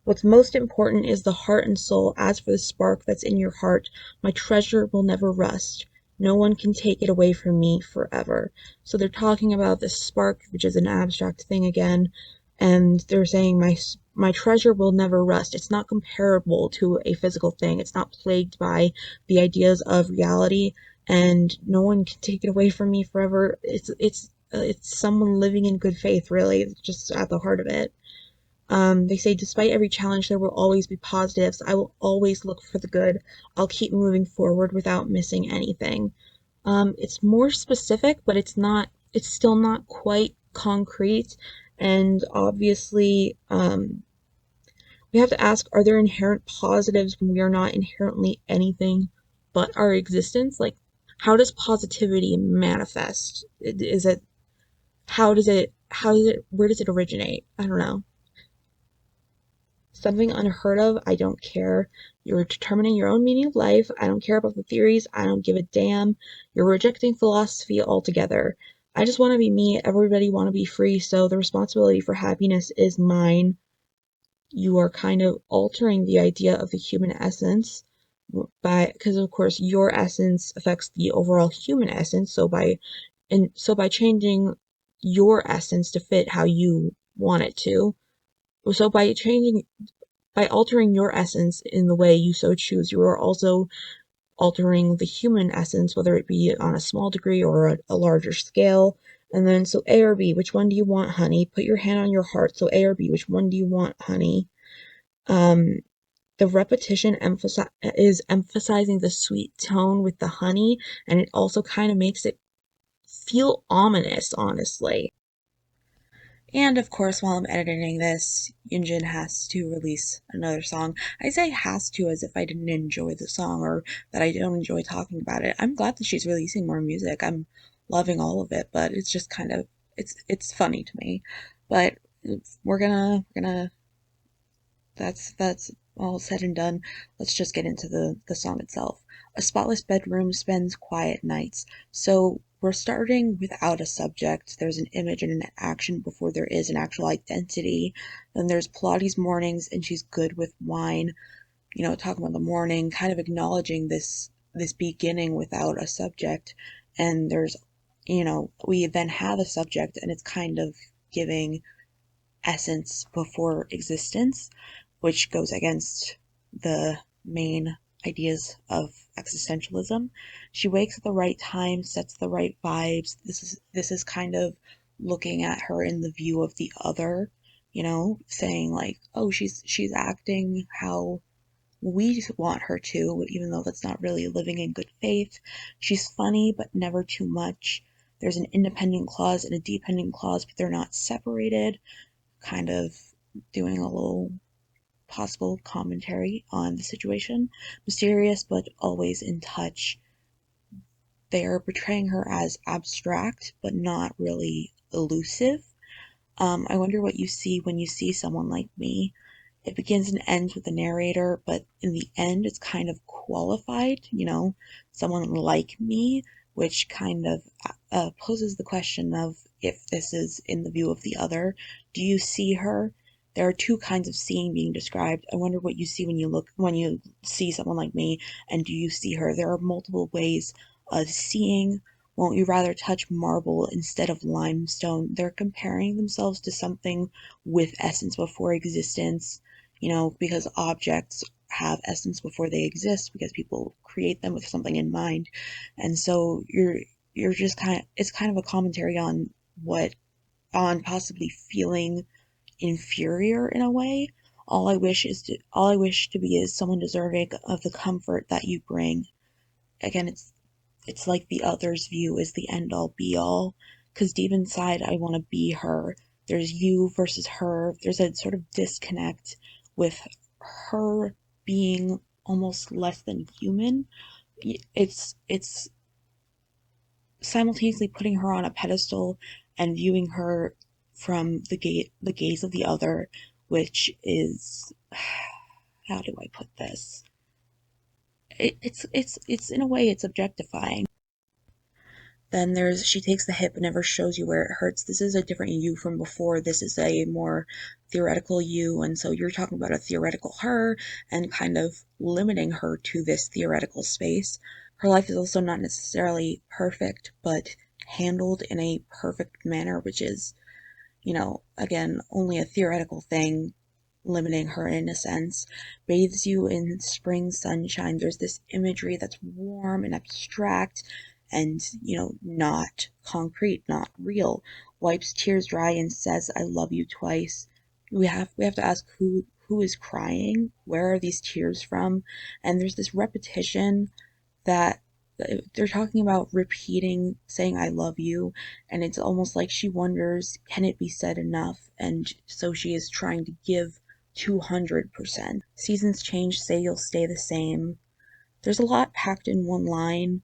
what's most important is the heart and soul. As for the spark that's in your heart, my treasure will never rust. No one can take it away from me forever. So they're talking about the spark, which is an abstract thing again, and they're saying my treasure will never rust. It's not comparable to a physical thing. It's not plagued by the ideas of reality, and no one can take it away from me forever. It's someone living in good faith, really. It's just at the heart of it. They say, despite every challenge, there will always be positives. I will always look for the good. I'll keep moving forward without missing anything. It's more specific, but it's still not quite concrete. And obviously, we have to ask, are there inherent positives when we are not inherently anything but our existence? Like, how does positivity manifest? Is it, where does it originate? I don't know. Something unheard of, I don't care. You're determining your own meaning of life. I don't care about the theories. I don't give a damn. You're rejecting philosophy altogether. I just want to be me. Everybody want to be free, so the responsibility for happiness is mine. You are kind of altering the idea of the human essence because of course your essence affects the overall human essence, so by changing your essence to fit how you want it to, so by altering your essence in the way you so choose, you are also altering the human essence, whether it be on a small degree or a larger scale. And then, so A or B, which one do you want, honey? Put your hand on your heart. So A or B, which one do you want, honey? The repetition is emphasizing the sweet tone with the honey, and it also kind of makes it feel ominous, honestly. And of course, while I'm editing this, Yunjin has to release another song. I say has to as if I didn't enjoy the song or that I don't enjoy talking about it. I'm glad that she's releasing more music. I'm loving all of it, but it's just kind of it's funny to me. But we're gonna that's all said and done. Let's just get into the song itself. A spotless bedroom spends quiet nights. So we're starting without a subject. There's an image and an action before there is an actual identity. Then there's Pilates mornings, and she's good with wine. Talking about the morning, kind of acknowledging this beginning without a subject. And we then have a subject, and it's kind of giving essence before existence, which goes against the main ideas of existentialism. She wakes at the right time, sets the right vibes. This is kind of looking at her in the view of the other, saying like, oh, she's acting how we want her to, even though that's not really living in good faith. She's funny, but never too much. There's an independent clause and a dependent clause, but they're not separated, kind of doing a little possible commentary on the situation. Mysterious, but always in touch. They are portraying her as abstract, but not really elusive. I wonder what you see when you see someone like me. It begins and ends with the narrator, but in the end, it's kind of qualified, someone like me, which kind of poses the question of if this is in the view of the other. Do you see her? There are two kinds of seeing being described. I wonder what you see when you see someone like me, and do you see her? There are multiple ways of seeing. Won't you rather touch marble instead of limestone? They're comparing themselves to something with essence before existence, because objects have essence before they exist because people create them with something in mind. And so you're just it's kind of a commentary on on possibly feeling inferior in a way. All I wish to be is someone deserving of the comfort that you bring. Again, it's like the other's view is the end all be all, because deep inside I want to be her. There's you versus her. There's a sort of disconnect with her being almost less than human. It's simultaneously putting her on a pedestal and viewing her from the gaze of the other, which is, how do I put this? It's in a way it's objectifying. Then there's she takes the hip and never shows you where it hurts. This is a different you from before. This is a more theoretical you, and so you're talking about a theoretical her and kind of limiting her to this theoretical space. Her life is also not necessarily perfect, but handled in a perfect manner, which is, again, only a theoretical thing, limiting her in a sense. Bathes you in spring sunshine. There's this imagery that's warm and abstract and, not concrete, not real. Wipes tears dry and says, I love you twice. We have to ask who is crying? Where are these tears from? And there's this repetition that they're talking about repeating saying I love you, and it's almost like she wonders, can it be said enough? And so she is trying to give 200%. Seasons change, say you'll stay the same. There's a lot packed in one line.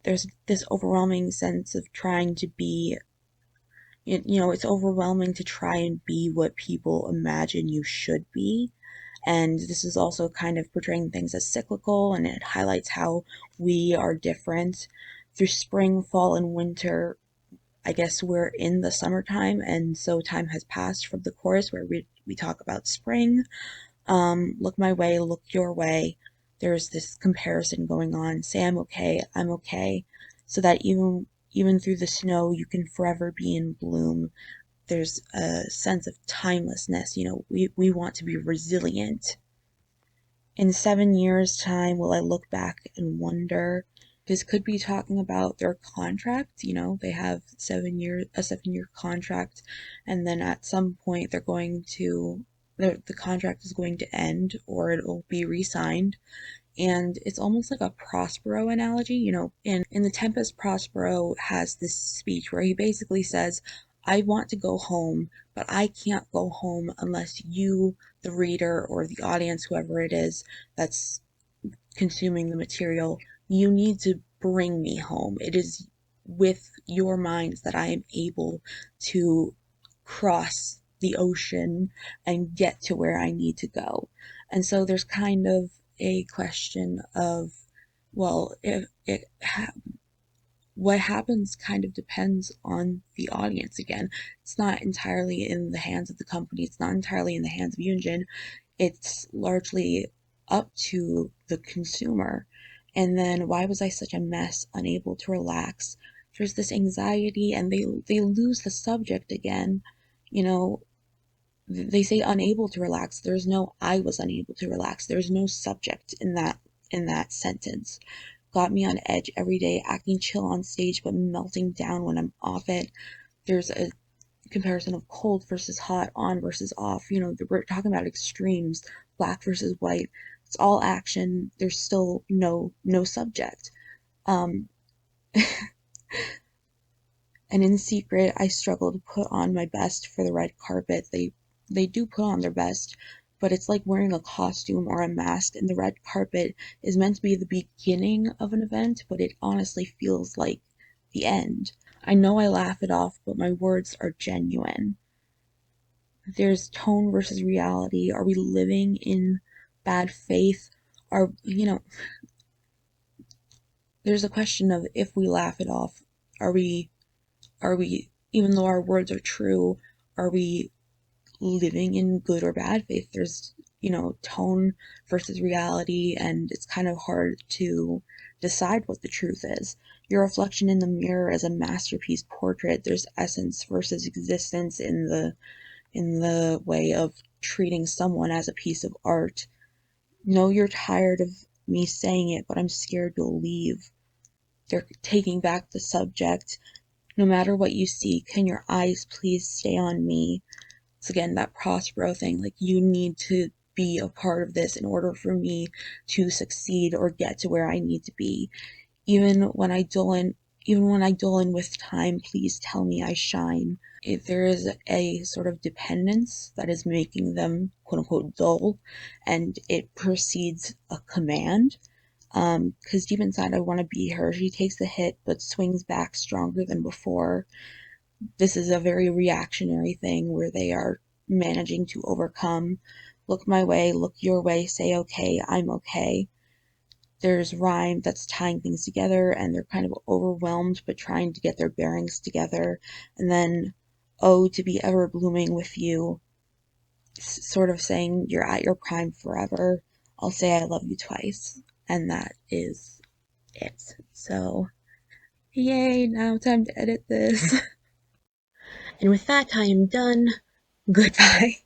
There's this overwhelming sense of trying to be, it's overwhelming to try and be what people imagine you should be. And this is also kind of portraying things as cyclical, and it highlights how we are different. Through spring, fall, and winter, I guess we're in the summertime, and so time has passed from the chorus where we talk about spring. Look my way, look your way. There's this comparison going on. Say I'm okay, so that even through the snow, you can forever be in bloom. There's a sense of timelessness. We want to be resilient. In 7 years' time, will I look back and wonder? This could be talking about their contract. They have a 7 year contract, and then at some point the contract is going to end or it'll be re-signed. And it's almost like a Prospero analogy. In The Tempest, Prospero has this speech where he basically says, I want to go home, but I can't go home unless you, the reader, or the audience, whoever it is that's consuming the material, you need to bring me home. It is with your minds that I am able to cross the ocean and get to where I need to go. And so there's kind of a question of, well, what happens kind of depends on the audience again. It's not entirely in the hands of the company, it's not entirely in the hands of Yunjin. It's largely up to the consumer. And then, why was I such a mess, unable to relax? There's this anxiety, and they lose the subject again. They say unable to relax. There's no I was unable to relax. There's no subject in that sentence. Got me on edge every day, acting chill on stage but melting down when I'm off it. There's a comparison of cold versus hot, on versus off. We're talking about extremes, black versus white. It's all action. There's still no subject. Um, and in secret, I struggle to put on my best for the red carpet. They do put on their best, but it's like wearing a costume or a mask, and the red carpet is meant to be the beginning of an event, but it honestly feels like the end. I know I laugh it off, but my words are genuine. There's tone versus reality. Are we living in bad faith? There's a question of, if we laugh it off, are we, even though our words are true, are we living in good or bad faith? There's, tone versus reality, and it's kind of hard to decide what the truth is. Your reflection in the mirror is a masterpiece portrait. There's essence versus existence in the way of treating someone as a piece of art. know you're tired of me saying it, but I'm scared you'll leave. They're taking back the subject. No matter what you see, can your eyes please stay on me? It's again that Prospero thing, like you need to be a part of this in order for me to succeed or get to where I need to be. Even when I dull in with time, please tell me I shine. If there is a sort of dependence that is making them quote unquote dull, and it precedes a command, because deep inside I want to be her. She takes the hit but swings back stronger than before. This is a very reactionary thing where they are managing to overcome. Look my way, look your way, say okay, I'm okay. There's rhyme that's tying things together, and they're kind of overwhelmed but trying to get their bearings together. And then, oh, to be ever blooming with you, sort of saying you're at your prime forever. I'll say I love you twice. And that is it. So, yay, now time to edit this. And with that, I am done. Goodbye.